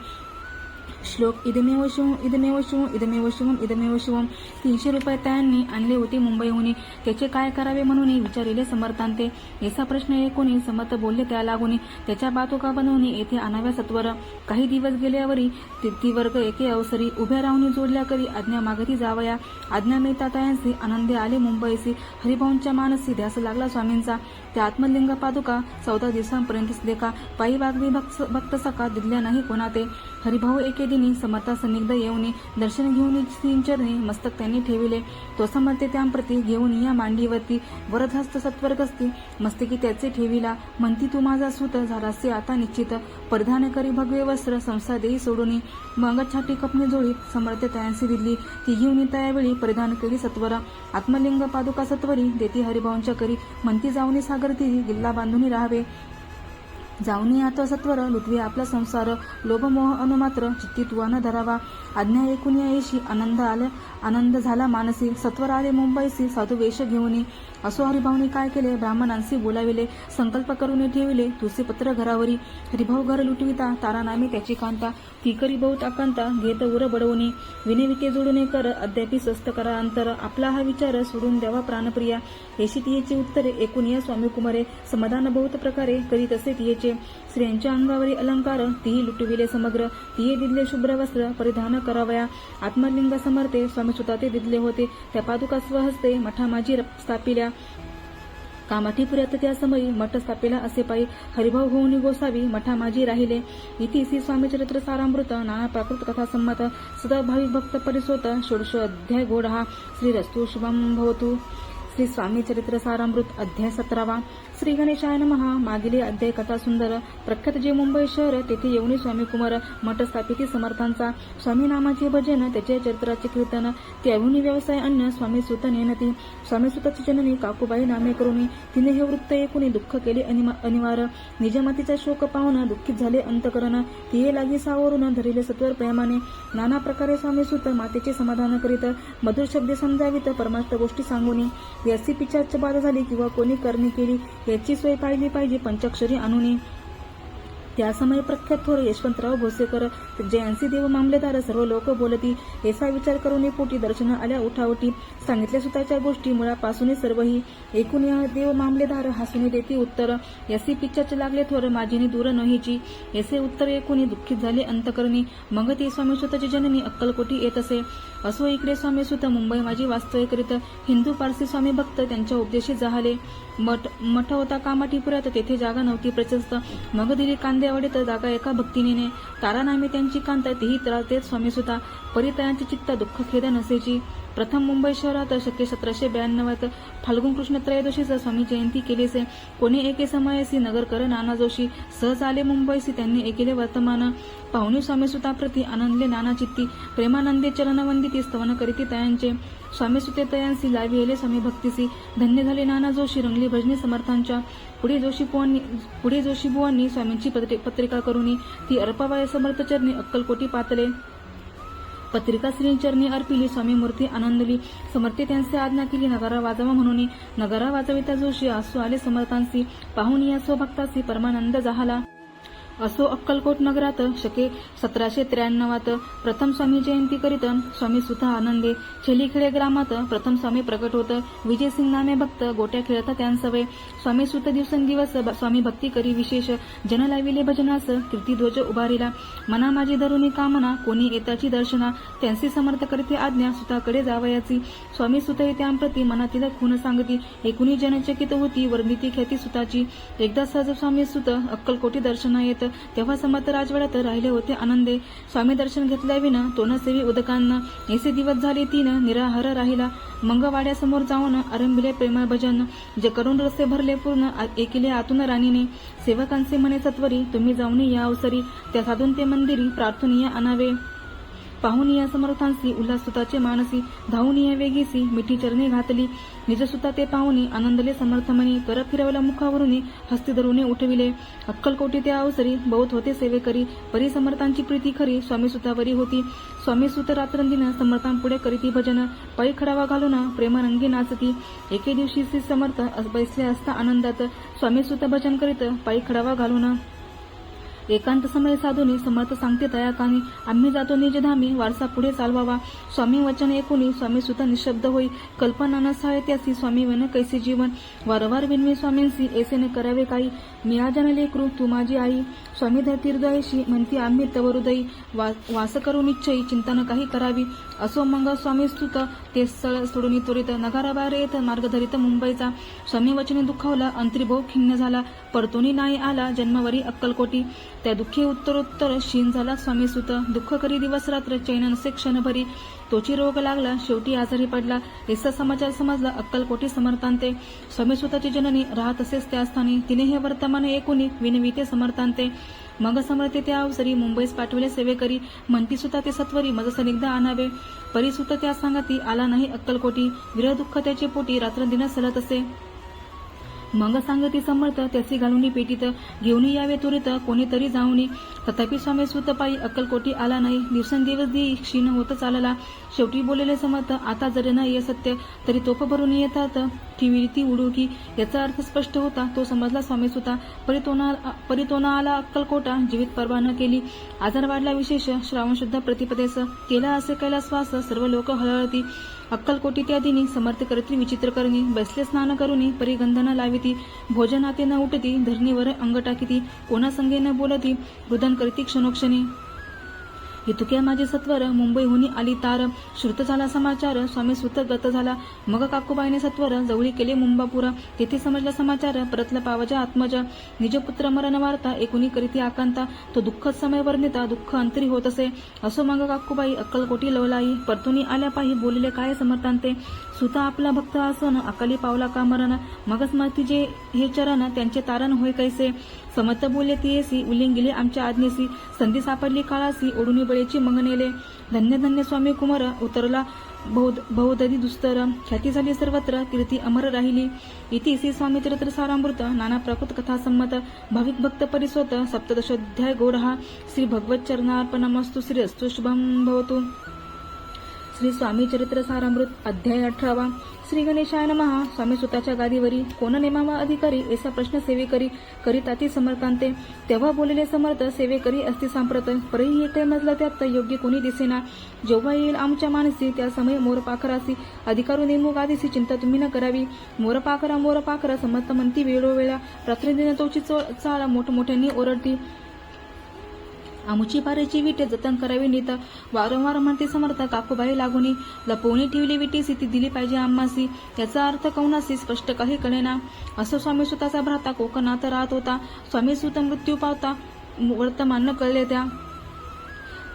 श्लोक इदमेव शिवम इदमेव शिवम इदमेव शिवम इदमेव शिवम. 300 रुपये त्यांनी आणले होते मुंबईहून. त्याचे काय करावे म्हणून विचारिले समर्थांते. याचा प्रश्न ऐकून समर्थ बोलले त्या लागून त्याच्या बातोका बनवून येथे आणाव्या सत्वर. काही दिवस गेल्यावरी ती वर्ग एके अवसरी उभ्या राहून जोडल्या करी आज्ञा मागती जावया. आज्ञा मिळता तयांसी आनंदे आले मुंबईसी. हरिभाऊंच्या मानसी ध्यास लागला स्वामींचा. त्या आत्मलिंग पादुका 14 दिवसांपर्यंत देखा पायी वागवी भक्त सका दिल्या नाही कोणा ते. हरिभाऊ एके दिनी समर्था सन्निग्ध येऊन दर्शन घेऊन श्रींचरणी मस्तक त्यांनी ठेविले. तो समर्थे त्यांप्रती घेऊन या मांडीवरती वरदहस्त सत्वर्गस्ती मस्तकी त्याचे ठेविला. म्हणती तू माझा सूत झालासे आता निश्चित. परिधान करी भगवे वस्त्र संसार देई सोडून. मग छाटी कपणी जोडीत समर्थ तयांसी दिली. ती घेऊन त्यावेळी परिधान केली सत्वर. आत्मलिंग पादुका सत्वरी देती हरिभाऊंच्या करी. म्हणती जाऊनी सागर तीरी गिल्ला बांधून राहावे. जाऊनी आता सत्वर लुटवी आपला संसार. लोभमोह अनुमात्र चित्ती तुवा न धरावा. आज्ञा ऐकून येशी आनंद झाला मानसी. सत्वर आले मुंबईसी साधू वेश घेऊन. असो हरिभाऊनी काय केले ब्राह्मणांशी बोलाविले. संकल्प करून ठेविले तुसे पत्र घरावरी. हरिभाऊ घर लुटविता तारा नामी त्याची कांता. ती करी बहुत आकांता घेत उर बडवणी. विनेविके जोडून कर अद्यापी स्वस्त करा अंतर. आपला हा विचार सोडून द्यावा प्राणप्रिया. येशी तियेची उत्तरे ऐकून या स्वामी कुमारे. समाधान बहुत प्रकारे करी तसे तियेचे. स्त्रियांच्या अंगावरी अलंकार तीही लुटविले समग्र. तिये दिदले शुभ्र वस्त्र परिधान करावया. आत्मलिंग समर्थे स्वामी सुता ते दिदले होते. त्या पादुका स्वहस्ते मठा माझी स्थापिल्या. कामाठीपुऱ्यात त्या समयी मठ स्थापिला असे पायी. हरिभाऊ होऊन गोसावी मठा माझी राहिले. इति श्री स्वामी चरित्र सारामृत नाना प्राकृत कथा संमत. सदा भाविक भक्त परिसोत षोडश अध्याय गोड हा. श्री रस्तु शुभम भवतु. श्री स्वामी चरित्र सारामृत अध्याय 17. श्री गणेशाय नमः. मागील अध्याय कथा सुंदर. प्रख्यात जे मुंबई शहर तेथे येऊन स्वामी कुमार मठ स्थापिती समर्थांचा. स्वामी नामाचे भजन त्याचे चरित्राचे कीर्तन. त्याहून व्यवसाय अन्न स्वामी सुत नेनती. स्वामी सुताची जननी काकूबाई नामे करून. तिने हे वृत्त ऐकून दुःख केले अनिवार्य. निजमातीचा शोक पाहून दुःखित झाले अंतकरण. तिये लागी सावरून धरिले सत्वर प्रेमाने. नाना प्रकारे स्वामी सुत मातेचे समाधान करीत. मधुर शब्द समजावित परमार्थ गोष्टी सांगून. याची पिचाच बाधा झाली किंवा कोणी करणी केली याची सोय पाहिली पाहिजे पंचाक्षरी आणून. त्या समय प्रख्यात थोर यशवंतराव भोसेकर जयांसी देव मामलेदार सर्व लोक बोलती. याचा विचार करून पोटी दर्शन आल्या उठावटी. सांगितल्या सुताच्या गोष्टी मुळापासून सर्वही. एकूण या देव मामलेदार हसून देती उत्तर. यासी पिच्चाच लागले थोर माझीनी दूर नहीची. याचे उत्तर ऐकून दुःखित झाले अंतकरणी. मग ते स्वामी सुताची जननी अक्कलकोटी येत असे. असो इकडे स्वामी सुत मुंबई माझी वास्तव्य करीत. हिंदू पारसी स्वामी भक्त त्यांच्या उपदेशी जाहले. मठ होता कामाठीपुऱ्यात तेथे जागा नव्हती प्रशस्त. मग दिली कांद्यावडीत जागा एका भक्तिनीने. तारा नामे त्यांची कांता तीही त्रास देत स्वामी सुता. परितयांची चित्त दुःख खेद नसेची. प्रथम मुंबई शहरात शके 1792 फाल्गुन कृष्ण त्रयोदशीचा स्वामी जयंती केलीसे. कोणी एके समयसी नगर कर नाना जोशी. सहज आले मुंबईसी त्यांनी ऐकेले वर्तमान. पाहुणी स्वामी सुताप्रती आनंदले नाना चित्ती. प्रेमानंदे चरणवंदिती स्तवन करीती तयांचे. स्वामी सुते तयांसी लावी येले स्वामी भक्तीसी. धन्य झाले नाना जोशी रंगली भजनी समर्थांच्या. पुढे जोशीबुवांनी स्वामींची पत्रिका करून ती अर्पवाय समर्थ चरणी अक्कलकोटी पातले. पत्रिका श्रींचरणी अर्पिली. स्वामी मूर्ती आनंदली. समर्थे त्यांचे आज्ञा केली नगारा वाजवा म्हणून. नगारा वाजविता जोशी आसू आले समर्थांसी. पाहुणी या स्वभक्तासी परमानंद झाला. असो अक्कलकोट नगरात शके 1793 प्रथम स्वामी जयंती करीत स्वामी सुता आनंदे. छेलीखेडे ग्रामात प्रथम स्वामी प्रकट होत. विजयसिंग नामे भक्त गोट्या खेळता त्यांसवे. स्वामी सुत दिवसेंदिवस स्वामी भक्ती करी विशेष. जन लाविले भजनास कीर्तिध्वज उभारिला. मना माझी धरुणी कामना कोणी येताची दर्शना. त्यांचे समर्थ करते आज्ञा सुताकडे जावयाची. स्वामी सुत त्यांप्रती मनातील खून सांगती. एकूणी जनचकित होती वर्णिती ख्याती सुताची. एकदा सहज स्वामी सुत अक्कलकोटी दर्शना येत. तेव्हा समर्थ राजवाड्यात राहिले होते आनंदे. स्वामी दर्शन घेतल्याविना तोन सेवी उदकांना. ऐसे दिवस झाले 3 निराहार राहिला. मंगवाड्यासमोर जाऊन आरंभिले प्रेम भजन. जे करून रस्ते भरले पूर्ण ऐकिले आतून राणीने. सेवकांचे म्हणे सत्वरी तुम्ही जाऊन या अवसरी. त्या साधून ते मंदिरी प्रार्थनीय आणावे. पाहुनिया समर्थांसी उल्हास सुताचे मानसी. धावूनिया वेगीसी मिठी चरणी घातली. निजसुता ते पाहुनी आनंदले समर्थमणी. कर फिरवला मुखावरून हस्ती धरुणे उठविले. अक्कलकोटी त्या अवसरी बहुत होते सेवेकरी. परी समर्थांची प्रीती खरी स्वामी सुतावरी होती. स्वामी सुत रात्रंदिन समर्थांपुढे करीती भजन. पायी खडावा घालून प्रेमरंगी नाचती. एके दिवशी श्री समर्थ बसले असता आनंदात. स्वामी सुत भजन करीत पायी खडावा घालून एकांत समय साधुनी समर्थ सांगते तया कानी आम्ही जातो निजधामी वारसा पुढे चालवावा. स्वामी वचन ऐकुनी स्वामी सुत निशब्द होई कल्पना न साहित्यासी स्वामी वन कैसे जीवन वारंवार विनवी स्वामींसी ऐसे करावे काही मी आजन लेकरू तू माझी आई स्वामी धैर्यदयशी म्हणती आम्ही तव हृदयी वास करू निश्चयी चिंता न काही करावी. असो मग स्वामी स्तुत ते स्थळ सोडून त्वरित नगाराबाहेर येत मार्ग धरित मुंबईचा स्वामी वचने दुखावला अंतरीभाऊ खिन्न झाला परतोनी नाही आला जन्मावरी अक्कलकोटी त्या दुःखी उत्तरोत्तर क्षीण झाला स्वामी सुत दुःख करी दिवस रात्र चैन नसे क्षणभरी तोची रोग लागला शेवटी आजारी पडला ऐसा समाचार समजला अक्कलकोटी समर्थांते स्वामी सुताची जननी राहत असेच त्या स्थानी तिने हे वर्तमान ऐकुनी विनविते समर्थांते मग समर्थे त्या अवसरी मुंबईस पाठविले सेवेकरी म्हणती सुता ते सत्वरी मज सनिग्ध आणावे परिसुत त्या सांगती आला नाही अक्कलकोटी विरह दुःख त्याचे पोटी रात्र दिन सलत असे मग सांगती समर्थ त्याची घालून पेटीत घेऊन यावे त्वरित कोणीतरी जाऊनी तथापि स्वामी सुत पायी अक्कलकोटी आला नाही दिवसेंदिवस दी क्षीण होत चालला शेवटी बोललेले समर्थ आता जरी नाही सत्य तरी तोफ भरून येतात ठेवी ती उडुकी याचा अर्थ स्पष्ट होता तो समजला स्वामी सुता परितोना आला अक्कलकोटा जीवित परवा न केली आजार वाढला विशेष श्रावण शुद्ध प्रतिपदेस केला असे कैलास वास सर्व लोक हळहळती अक्कलकोटी त्या दिनी समर्थ करती विचित्र करणी बैसले स्नान करुनी परिगंधन लाविती भोजनाते न उठती धरणीवर अंग टाकीती कोणा संगे न बोलती रुदन करती क्षणोक्षणी इतुक्या माझे सत्वर मुंबईहून आली तार श्रुत झाला समाचार स्वामी सुत गत झाला मग काकूबाईने सत्वर जवळी केले मुंबापुरा तेथे समजला समाचार परतला पावजा आत्मजा निजपुत्र मरण वार्ता एकुणी करीती आकांता तो दुःख समय वर्णिता दुःख अंतरी होत असे असो मग काकूबाई अक्कलकोटी लवलाई परतुनी आल्या पायी बोलले काय समर्थांते सुता आपला भक्त आसन अकाली पावला का मरण मगच माती जे हे चरण त्यांचे तारण होय कैसे समर्थ बोलले तियेसी उल्लिंग गेले आमच्या आज्ञेसी संधी सापडली काळासी ओढुनी बळेची मग नेले धन्य धन्य स्वामी कुमार उतरला बहुदधी दुस्तर ख्याती झाली सर्वत्र कीर्ती अमर राहिली इति श्री स्वामी चरित्र सारामृत नाना प्रकृत कथा संमत भाविक भक्त परिसोत सप्तदशोध्याय गौरहा श्री भगवत चरणार्पणमस्तु श्री अस्तु शुभम भवतु. श्री स्वामी चरित्र सारामृत अध्याय 18 श्री गणेशाय नमः. स्वामी सुताच्या गादीवरी कोण नेमावा अधिकारी ऐसा प्रश्न सेवेकरी करीताती समर्थांते तेव्हा बोललेले समर्थ सेवेकरी असती सांप्रत परही एकटे मजला त्यात योग्य कोणी दिसेना जेव्हा येईल आमच्या मानसी त्या समय मोरपाखरासी अधिकारू नेमू गादीसी चिंता तुम्ही न करावी मोरपाखरा समर्थ म्हणती वेळोवेळा रात्रीदिन तोची चाळ मोठमोठ्यांनी ओरडती आमुची पारेची विटे जतन करावी नीत वारंवार म्हणते समर्थ काकूबाई लागुनी लपवणी ठेवली विटीसी ती दिली पाहिजे आम्हासी याचा अर्थ कौनासी स्पष्ट काही कळेना असं स्वामी सुताचा भ्राता कोकणात राहत होता स्वामी सुत मृत्यू पावता वर्तमान न कळले त्या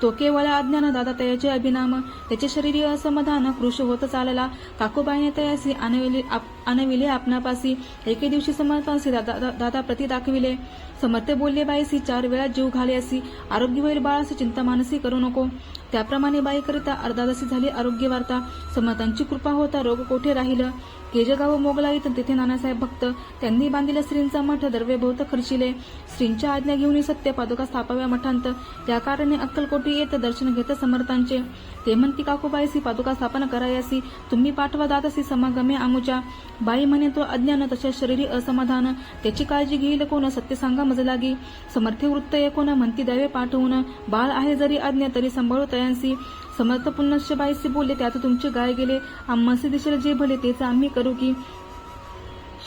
तो केवळ अज्ञान दादा तयाचे अभिनाम त्याचे शरीरी असमाधान कृश होत चालला काकूबाईने तयासी आणविले आपणापासी एके दिवशी समर्थांसी दादा प्रति दाखविले समर्थ बोलले बाईसी 4 वेळा जीव घाले असी आरोग्य होईल बाळासी चिंता मानसी करू नको त्याप्रमाणे बाई करिता अर्धादासी झाली आरोग्य वार्ता समर्थांची कृपा होता रोग कोठे राहिलं केजगाव मोगलाईत तेथे नानासाहेब भक्त त्यांनी बांधिले श्रींचा मठ दर्वेभोवत खर्चिले श्रींच्या आज्ञा घेऊन सत्य पादुका स्थापाव्या मठांत त्या कारणे अक्कलकोटी येत दर्शन घेत समर्थांचे ते म्हणती काकूबाईसी पादुका स्थापन करायासी तुम्ही पाठवा दादासी समागमे आमुच्या बाई म्हणे तो अज्ञान तशा शरीरी असमाधान त्याची काळजी घेईल कोण सत्य सांगा मज लागी समर्थ वृत्त कोण म्हणती द्यावे पाठवून बाळ आहे जरी आज्ञा तरी सांभाळू तयांसी समर्थ पुनश्च बाईसी बोलले त्यात तुमचे गाय गेले आम्हासी दिशेला जे भले तेच आम्ही करू की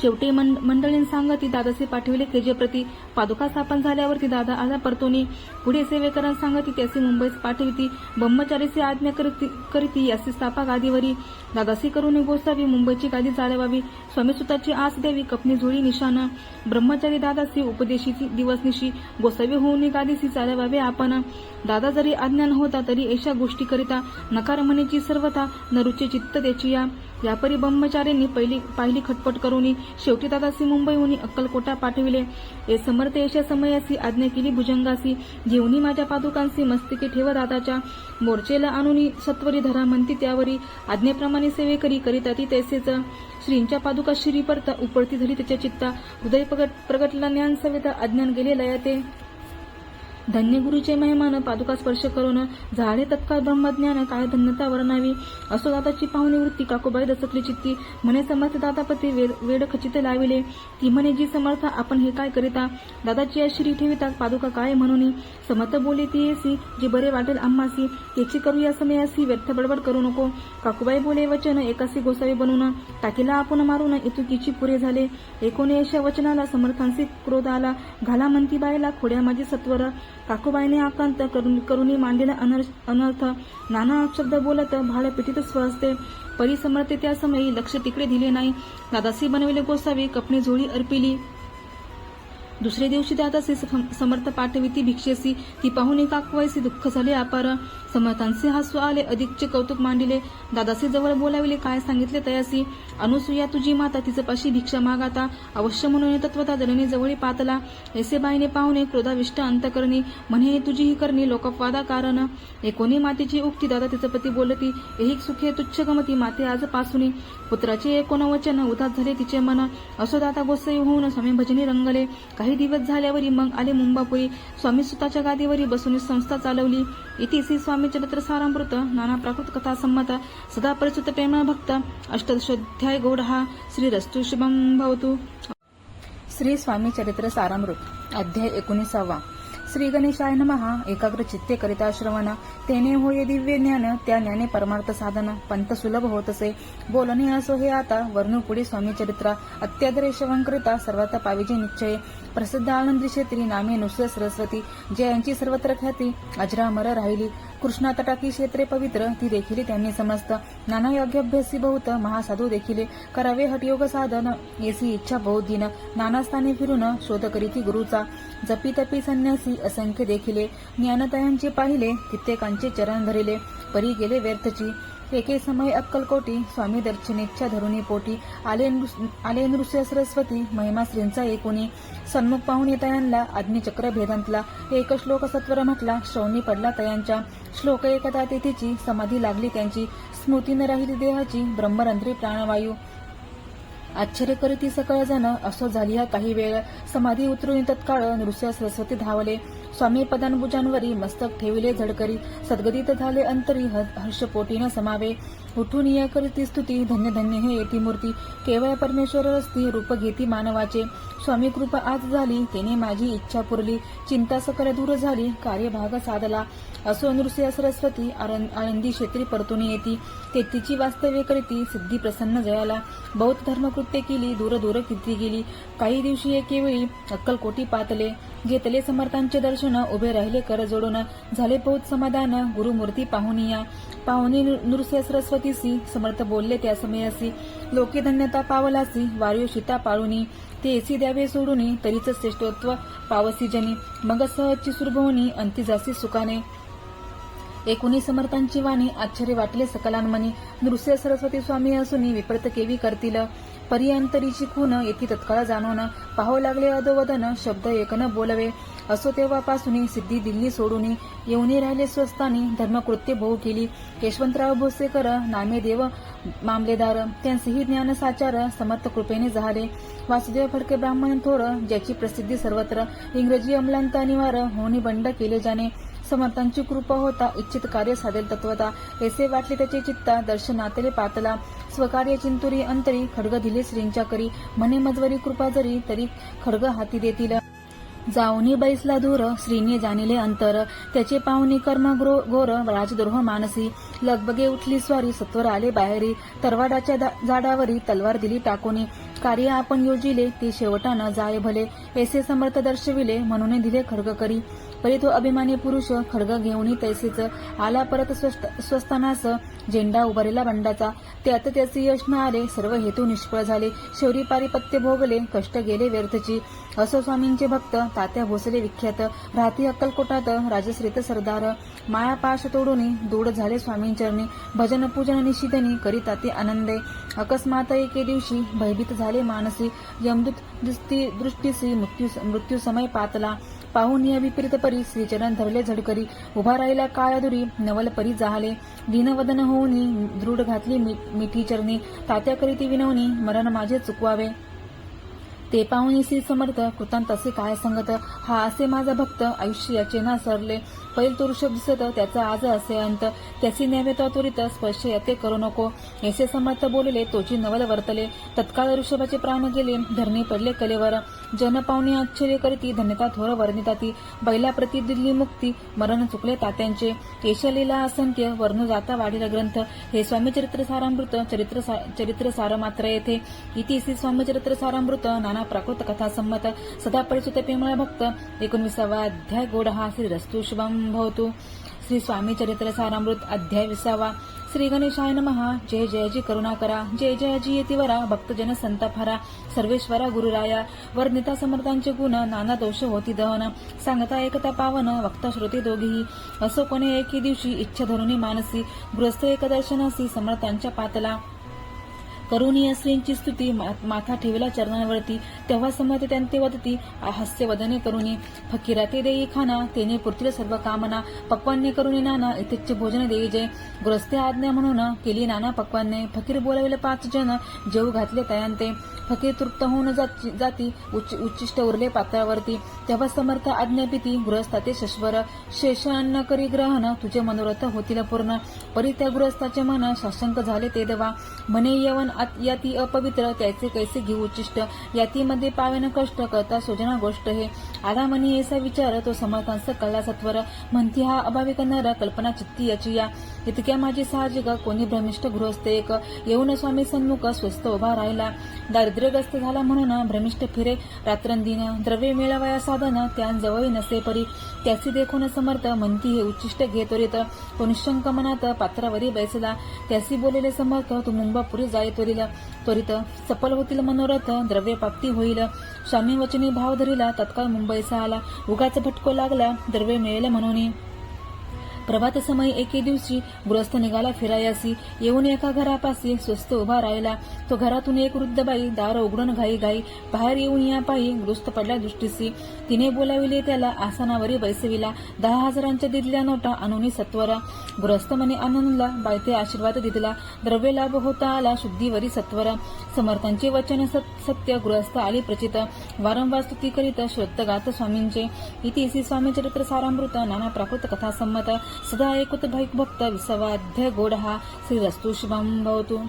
शेवटी मंडळीन सांगती दादासे पाठविले केजेप्रती पादुका स्थापन झाल्यावरती दादा आला परतोनी पुढे सेवेकरांना सांगती त्याचे मुंबईस पाठविती ब्रह्मचारीची आज्ञा करीती याची स्थापा गादीवरी दादासी करून गोसावी मुंबईची गादी चालवावी स्वामी सुताची आस द्यावी कपनी झोळी निशान ब्रह्मचारी दादासी उपदेशीची दिवसनिशी गोसावी होऊन गादीसी चालवावे आपण दादा जरी अज्ञान होता तरी अशा गोष्टी करिता नकार म्हणेची सर्वथा नरुचे चित्त त्याची यापरी ब्रह्मचार्यांनी पाहिली खटपट करून शेवटी दादासी मुंबईहून अक्कलकोटा पाठविले ए समर्थ यशा समयासी आज्ञा केली भुजंगासी घेऊनी माझ्या पादुकांसी मस्तके ठेव दादाच्या मोर्चेला आणून सत्वरी धरा म्हणती त्यावरी आज्ञेप्रमाणे सेवेकरी करिता ती तैसेच श्रींच्या पादुका शिरी परता उपळती झाली त्याच्या चित्ता हृदय प्रगटला ज्ञान सवेता अज्ञान गेले लयाते धन्य गुरुचे मेहमान पादुका स्पर्श करून झाले तत्काळ ब्रह्मज्ञान, काय धन्यता वर्णावी. असो दाताची पाहुणी वृत्ती, काकूबाई दचकली चित्ती, म्हणे समर्थ दातापती वेड खचित लाविले. ती म्हणे जी समर्थ आपण हे काय करिता, दादाची अशिरी ठेविता पादुका काय म्हणून. समर्थ बोले ती येसी, जे बरे वाटेल आम्हासी, त्याची करूया समयासी, व्यर्थ बडबड करू नको. काकूबाई बोले वचन, एकासी गोसावी बनून, टाकीला आपण मारून इतुकीची पुरे झाले. एकोणे अशा वचनाला समर्थांशी क्रोध आला, घाला म्हणती बाईला खोड्या माझी सत्वर. काकूबाईने आकांत करुणी मांडलेला अनर्थ, नाना शब्द बोलत भाड पिटीत स्वहस्ते. परी समर्थे त्या समयी लक्ष तिकडे दिले नाही, दादासी बनविले गोसावी, कपणे झोळी अर्पिली. दुसरे दिवशी दादासी समर्थ पाठविती भिक्षेसी, ती पाहुणी काकूबाईसी दुःख झाले अपार. समर्थांचे हसू आले, अधिकचे कौतुक मांडिले. दादासी जवळ बोलाविले, काय सांगितले तयासी. अनुसूया तुझी माता, तिचं पाशी भिक्षा मागाता, अवश्य म्हणून तत्वता जननी जवळी पातला. ऐसे बाईने पाहुणे क्रोधाविष्ट अंतकरणी, म्हणे तुझी ही करणी लोकपवादा कारण. एकोणी मातेची उक्ती, दादा तिचं पती बोलती, एही सुखे तुच्छ गमती माते आज पासूनी. पुत्राचे एकोण वचन, उदास झाले तिचे मन, असो दाता गोसाई होऊन स्वामी भजनी रंगले. काही दिवस झाल्यावरी मग आले मुंबापुरी, स्वामी सुताच्या गादीवरी बसून संस्था चालवली. इतिसी स्वामी चरित्र सारामृत, नाना प्राकृत कथा संमत, सदा परिसुत प्रेम भक्त, अष्टदशोध्याय गौडहा. श्री रस्तु शुभम भवतु. श्री स्वामी चरित्र सारामृत अध्याय 19. श्री गणेशाय नमः. एकाग्र चित्ते करिता श्रवण, तेने होय दिव्य ज्ञान, त्या ज्ञाने परमार्थ साधन, पंत सुलभ होतसे. बोलणे असो हे आता, वर्णू पुढे स्वामी चरित्र, अत्यादरे श्रवण करिता सर्वात पाविजे निश्चय. प्रसिद्ध आनंदी क्षेत्री, नामे नुसर सरस्वती, जयांची सर्वत्र ख्याती अजरामर राहिली. कृष्णा तटाकी क्षेत्रे पवित्र, ती देखिली त्यांनी समस्त. नाना योग्याभ्यासी बहुत, महासाधू देखिले, करावे हटयोग साधन, येसी इच्छा बहुत दिन. नाना स्थानी फिरून शोध करीती गुरुचा, जपी तपी संन्यासी असंख्य देखिले. ज्ञानतयांचे पाहिले, कित्येकांचे चरण धरिले, परी गेले व्यर्थची. एके समय अक्कलकोटी, स्वामी दर्शनेच्छा धरुणी पोटी, आले नृस्य सरस्वती, महिमा श्रींचा एकोणी. सन्मुख पाहुणे तयांना, अग्निचक्र भेदांतला, एक श्लोक सत्वर म्हटला, श्रवणी पडला तयांच्या. श्लोक एकदा तेथीची, समाधी लागली त्यांची, स्मृती न राहिली देहाची, ब्रह्मरंध्री प्राणवायू. आश्चर्य करीती सकळ जण, असो झाली हा काही वेळ, समाधी उतरून तत्काळ नृस्य सरस्वती धावले. स्वामी पदांबुजांवरी मस्तक ठेविले झडकरी, सद्गदित झाले अंतरी, हर्षपोटी न समावे. उठून या करीती स्तुती, धन्य धन्य हे येती मूर्ती, केवळ परमेश्वर रस्ती, रूप घेती मानवाचे. स्वामी कृपा आज झाली, तेने माझी इच्छा पुरली, चिंता सकल दूर झाली, कार्यभाग साधला. असो नृस्य सरस्वती, आनंदी क्षेत्री परतून येती, तेथीची वास्तव्य करीती, सिद्धी प्रसन्न जयाला. बहुत धर्मकृत्य केली, दूर दूर कीर्ती गेली. काही दिवशी एकेवेळी अक्कलकोटी पातले, घेतले समर्थांचे दर्शन, उभे राहिले कर जोडून, झाले बहुत समाधान, गुरुमूर्ती पाहुनिया. पाहुणी नृस्य सरस्वतीसी, समर्थ बोलले त्या समयासी, लोके धन्यता पावलासी, वार्यो शिता पाळुनी, ते एसी द्यावे सोडूनी, तरीच श्रेष्ठत्व पावसी जनी. मग सहजची सुरभवणी, अंतिजासी सुखाने. एकोणी समर्थांची वाणी, आश्चर्य वाटले सकलांमनी, नृस्य सरस्वती स्वामी असूनी, विप्रत केवी करतील. परिअंतरीची खून येती तत्काळ जाणून, पाहावं लागले अधोवदन, शब्द एकन बोलवे. असो तेव्हापासून सिद्धी दिल्ली सोडून, येऊनी राहिले स्वस्थानी, धर्मकृत्य बहु केली. यशवंतराव भोसेकर नामे देव मामलेदार, त्यांचेही ज्ञान साचार, समर्थ कृपेने झाले. वासुदेव फडके ब्राह्मण थोर, ज्याची प्रसिद्धी सर्वत्र, इंग्रजी अंमलांता निवार, होनी बंड केले जाणे. समर्थांची कृपा होता, इच्छित कार्य साधेल तत्वता, ऐसे वाटले त्याचे चित्ता, दर्शनातले पातला. स्वकार्य चिंतुरी अंतरी, खड्ग दिले श्रींच्या करी, म्हणे मजवरी कृपा जरी, तरी खड्ग हाती देतील. जाऊनी बैसला दूर, श्रीने जाणिले अंतर, त्याचे पाहुणी कर्म घोर, राजद्रोह मानसी. लगबगे उठली स्वारी, सत्वर आले बाहेरी, तरवाडाच्या जाडावरी तलवार दिली टाकूनी. कार्य आपण योजिले, ते शेवटा न जाय भले, ऐसे समर्थ दर्शविले, म्हणून दिले खड्ग करी. परी तो अभिमानी पुरुष, खड्ग घेऊनी तैसेच, आला परत स्वस्थानास, झेंडा उभारला बंडाचा. त्यात त्याचे यश न आले, सर्व हेतू निष्फळ झाले, शेवरी पारिपत्य भोगले, कष्ट गेले व्यर्थची. असो स्वामींचे भक्त, तात्या भोसले विख्यात, राहती अक्कलकोटात, राजश्रीत सरदार. माया पाश तोडून दूड झाले स्वामींचरणी, भजन पूजन निशिदनी करीता ते आनंदे. अकस्मात एके दिवशी भयभीत झाले मानसी, यमदूत दृष्टीसी मृत्यू समय पातला. पाहून या विपरीत परी, श्रीचरण धरले झडकरी, उभा राहिला काळादुरी, नवल परी जाहले. दीनवदन होऊनी, दृढ घातली मिठी चरणी, तात्या करीती विनवणी, मरण माझे चुकवावे. ते पाहुणे श्री समर्थ कृतांत असे काय संगत, हा असे माझा भक्त आयुष्य याचे ना सरले. पैल तो ऋषभ दिसत त्याचा आज असे अंत, त्याची न्यावे तो त्वरित स्पर्श याते करू नको. ऐसे समर्थ बोलले तोची नवल वर्तले, तत्काळ ऋषभाचे प्राण गेले धरणी पडले कलेवर. जन पाहुणे आश्चर्य करीती धन्यता थोर वर्णिताती, बैला प्रति दिल्ली मुक्ती मरण चुकले तात्यांचे. केशलीला असंख्य वर्ण जाता वाढील ग्रंथ, हे स्वामी चरित्र सारामृत चरित्र सार मात्र येथे. इति श्री स्वामी चरित्र सारामृत नाना प्राकृत कथा संमत, सदा परिचित प्रेमळ भक्त 19वा अध्याय. गोड हा श्रीरस्तु शुभम भवतु. श्री स्वामी चरित्र सारामृत अध्याय 20. श्री गणेशाय नमः. जय जय जी करुणाकरा, जय जय जी येतिवरा, भक्तजन संतापहारा, सर्वेश्वरा गुरुराया. वर्णिता समर्थांचे गुण, नाना दोष होती दहन, सांगता एकता पावन, वक्ता श्रोते दोघेही. असो कोणी एके दिवशी इच्छा धरुनी मानसी, गृहस्थ एक दर्शनासी समर्थांच्या पातला. करुणी श्रींची स्तुती माथा ठेवला चरणांवरती, तेव्हा समर्थ त्यांते वदती हास्य वदने करुणी. फकीरा ते देई खाना, तेने पुरतील सर्व कामना, पक्वान्ने करुणी नाना यथेच्छ भोजन देई जय. गृहस्थे आज्ञा म्हणून केली नाना पक्वान्ने, फकीर बोलाविले 5 जन जेऊ घातले तयांते. फकीर तृप्त होऊन जाती उच्चिष्ट उरले पात्रावरती, तेव्हा समर्थ आज्ञापिती गृहस्थाते शश्वर. शेष अन्न करी ग्रहण, तुझे मनोरथ होतील पूर्ण. परी त्या गृहस्थाचे मन साशंक झाले ते देवा, म्हणे यवन याती अपवित्र, त्याचे कैसे घेऊ उच्चिष्ट. यातीमध्ये पावेन कष्ट, करता सोजना गोष्ट हे. आला म्हणे ऐसा विचार, तो समर्थांस कळला सत्वर. म्हणती हा अभावी करणारा कल्पना चित्ती याची या. इतक्या माझी साहजिक कोणी भ्रमिष्ठ गृहस्थ एक, येऊन स्वामी सन्मुख स्वस्थ उभा राहिला. दारिद्र्यग्रस्त झाला म्हणून भ्रमिष्ठ फिरे रात्रंदिन, द्रव्य मिळवाया साधन त्यांजवळ नसे परी. त्याची देखून समर्थ म्हणती हे उच्चिष्ट घे त्वरित. तो निशंक मनात पात्रावरी बैसला, त्याची बोलेले समर्थ तू मुंबापुरी जाय त्वरित. सफल होतील मनोरथ, द्रव्य प्राप्ती होईल. स्वामी वचनी भाव धरिला, तत्काळ मुंबईचा आला. उगाच भटको लागला, द्रव्य मिळेल म्हणून. प्रभात समय एके दिवशी गृहस्थ निघाला फिरायासी, येऊन एका घरापाशी स्वस्त उभा राहिला. तो घरातून एक वृद्ध बाई दार उघडून घाई बाहेर येऊन या पायी गृहस्थ पडल्या दृष्टीसी. तिने बोलाविले त्याला, आसनावरी बैसविला. 10,000च्या दिलेल्या नोटा आणून सत्वर. गृहस्थ मने आनंदला, बायते आशीर्वाद दिला. द्रव्य लाभ होता आला शुद्धीवरी सत्वर. समर्थांचे वचन सत्य, गृहस्थ आली प्रचित. वारंवार स्तुती करीत श्रोतगात स्वामींचे. इति श्री स्वामी चरित्र सारामृत नाना प्राकृत कथा संमत, सदा ऐकत भक्त 20वा अध्याय. गोड हा श्रीरस्तु शुभम भवतु.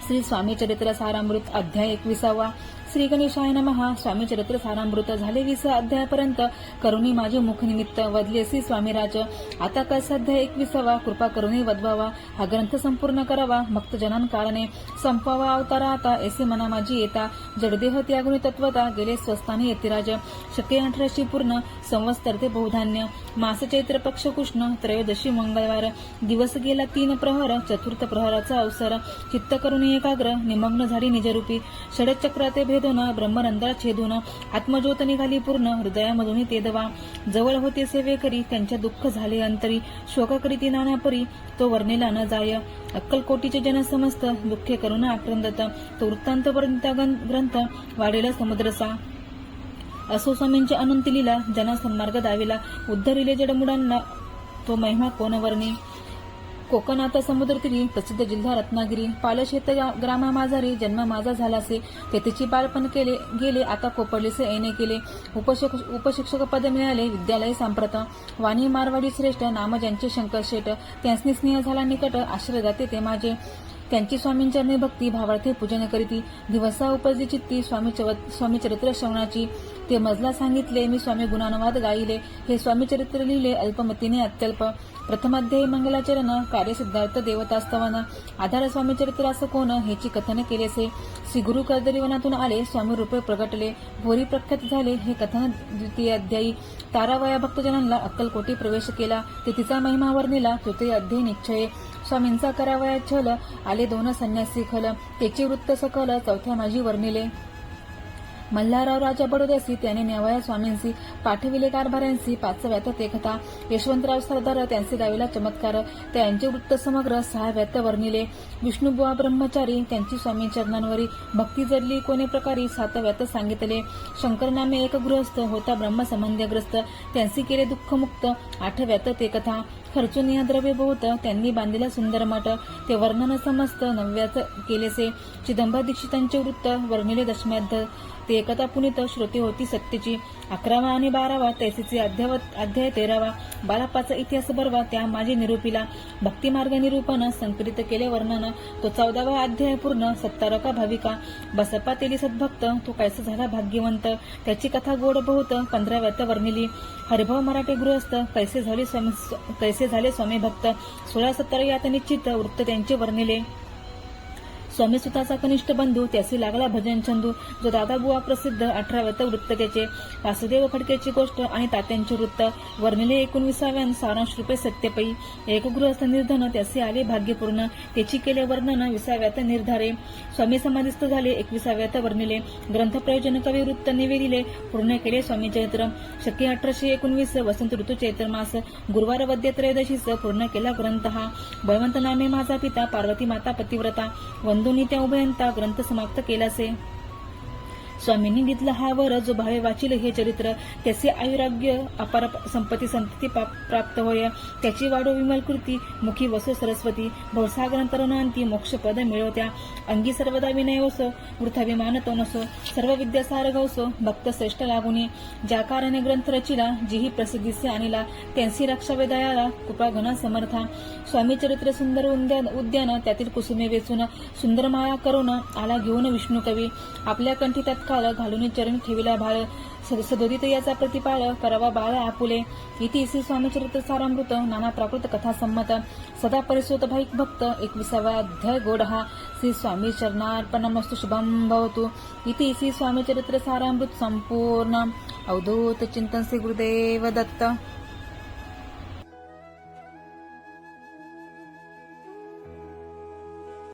श्री स्वामी चरित्र सारामृत अध्याय 21. श्री गणेशाय नमः. स्वामी चरित्र सारामृत झाले 20 अध्यायापर्यंत. करुणी माझे मुख निमित्त वदले श्री स्वामीराज. आता कसा अध्याय 21. कृपा करुणी वदवावा, हा ग्रंथ संपूर्ण करावा. भक्तजनां कारणे संपवावा अवतारा आता, ऐसे मना माझी येता. जडदेह त्यागुणी तत्वता, गेले स्वस्थानी यतिराज. शके 18 पूर्ण, संवत्सर ते बहुधान्य. मास चैत्र पक्ष कृष्ण, त्रयोदशी मंगळवार. दिवस गेला 3 प्रहर, चतुर्थ प्रहराचा अवसर. चित्त करुणी एकाग्र, निमग्न झाली निजरूपी. षडचक्राते भेदून, ब्रह्मरंध्र छेदून, आत्मज्योत निघाली पूर्ण. हृदयामधून ते दवा, जवळ होते सेवेकरी, त्यांच्या दुःख झाले अंतरी. शोक करीती नाना परी, तो वर्णिला न जाय. अक्कलकोटीचे जन समस्त, दुःखे करुण आक्रंदत. तो वृत्तांत वर्णिता ग्रंथ, वाढेला समुद्रसा. असो स्वामींचे अनंत लीला, जना सन्मार्ग दाविला. उद्धरिले जडमुडांना, तो महिमा कोण वर्णी. कोकणात समुद्रतीरी, प्रसिद्ध जिल्हा रत्नागिरी. पालशेत ग्रामा माझारी, जन्म माझा झालासे. तेथेची बालपण गेले, आता कोपडलेसे ऐने केले. उपशिक्षक पद मिळाले, विद्यालय सांप्रत. वाणी मारवाडी श्रेष्ठ, नाम ज्यांचे शंकर शेठ. त्यांनी स्नेह झाला निकट, आश्रय जाते ते माझे. त्यांची स्वामींचरणी भक्ती, भावार्थे पूजन करीती. दिवसा उपजली चित्ती, स्वामी चरित्र श्रवणाची. ते मजला सांगितले, मी स्वामी गुणानुवाद गाईले. हे स्वामी चरित्र लिहिले, अल्पमतीने अत्यल्प. प्रथमाध्यायी मंगलाचरण, कार्य सिद्धार्थ देवतास्तवन. आधार स्वामी चरित्रास कोण, हेची कथन केलेसे. श्री गुरु कर्दलीवनातून आले, स्वामी रूपे प्रगटले. भोरी प्रख्यात झाले, हे कथन द्वितीय अध्यायी. तारावया भक्तजनांना अक्कलकोटी प्रवेश केला, ते तिचा महिमा वर्णिला. तृतीय अध्याय निश्चय. स्वामींचा करावया छल, आले 2 संन्यासी खल. त्याचे वृत्त सकल, चौथ्या माझी वर्णिले. मल्हारराव राजा बडोद्यासी, त्याने न्यावया स्वामींसी. पाठविले कारभाऱ्यांसी, 5व्यात ते कथा. यशवंतराव सरदार, त्यांचे दाविला चमत्कार. त्यांचे वृत्त समग्र, 6व्यात वर्णिले. विष्णुबुवा ब्रह्मचारी, त्यांची स्वामी चरणांवरी भक्ती जडली कोणे प्रकारी, 7व्यात सांगितले. शंकर नामे एक गृहस्थ, होता ब्रह्मसंबंध्यग्रस्त. त्यांची केले दुःखमुक्त, 8व्यात ते कथा. खर्चून या द्रव्य बहुत त्यांनी बांधिला सुंदर मठ ते वर्णन समस्त नव्याच केलेसे चिदंबर दीक्षितांचे वृत्त वर्णिले दशम्याध्य ते एकता पुनित श्रोते होती सत्यची 11वा आणि 12वा तैसीचे अध्याय 13वा बालापाचा इतिहास बरवा त्या माझे निरूपिला भक्तिमार्ग निरूपण संकलित केले वर्णन तो 14वा अध्याय पूर्ण 17 भाविका बसप्पा तेली सद्भक्त तो कैसा झाला भाग्यवंत त्याची कथा गोड बहुत 15व्यात वर्णिली हरिभाव मराठे गृहस्थ कैसे झाले स्वामी भक्त 16-17 यात निश्चित वृत्त त्यांचे वर्णिले स्वामी सुताचा कनिष्ठ बंधू त्यासी लागला भजन चंदू जो दादा बुवा प्रसिद्ध 18व्यात वृत्त त्याचे वासुदेव फडकेची गोष्ट आणि तात्यांचे वृत्त वर्णिले 19व्यान सारांश रूपे सत्यपै एक गृहस्थ निर्धन त्याचे आले भाग्यपूर्ण त्याची केले वर्णन 20व्यात निर्धारे स्वामी समाधिस्थ झाले 21व्यात वर्णिले ग्रंथ प्रयोजन कवी वृत्त निवेदिले पूर्ण केले स्वामी चरित्र शके 1819 वसंत ऋतू चैत्र मास गुरुवार वद्य त्रयोदशीस पूर्ण केला ग्रंथ हा बळवंत नामे माझा पिता पार्वती माता पतिव्रता वंदुनी त्या उभयंता ग्रंथ समाप्त केलासे स्वामींनी घेतला हा वर जो भावे वाचिल हे चरित्र त्याचे आयुराग्य अपार संपत्ती संतती प्राप्त होय त्याची वाढो विमल कृती मुखी वसो सरस्वती भवसागरांतरणांती मोक्षपद मिळवत्या अंगी सर्वदा विनय वसो वृथाभिमान तो नसो सर्व विद्या सार गवसो भक्त श्रेष्ठ लागुनी ज्या कारणे ग्रंथ रचिला जीही प्रसिद्धीसे आणिला त्यांची रक्षा वेदयाला कृपा घना समर्था स्वामी चरित्र सुंदर उद्यान त्यातील कुसुमे वेचून सुंदर माळा करून आला घेऊन विष्णू कवी आपल्या कंठी तत्काळ घालून चरण ठेविला भाळ सदोदित याचा प्रतिपाळ करावा बाळ आपुले इति श्री स्वामी चरित्र सारामृत नाना प्राकृत कथा संमत सदा परिसोत भाईक भक्त 21वा अध्याय गोड हा श्री स्वामी चरणार्पणमस्तु शुभम भवतु इति श्री स्वामी चरित्र सारामृत संपूर्ण अवधूत चिंतन श्री गुरुदेव दत्त।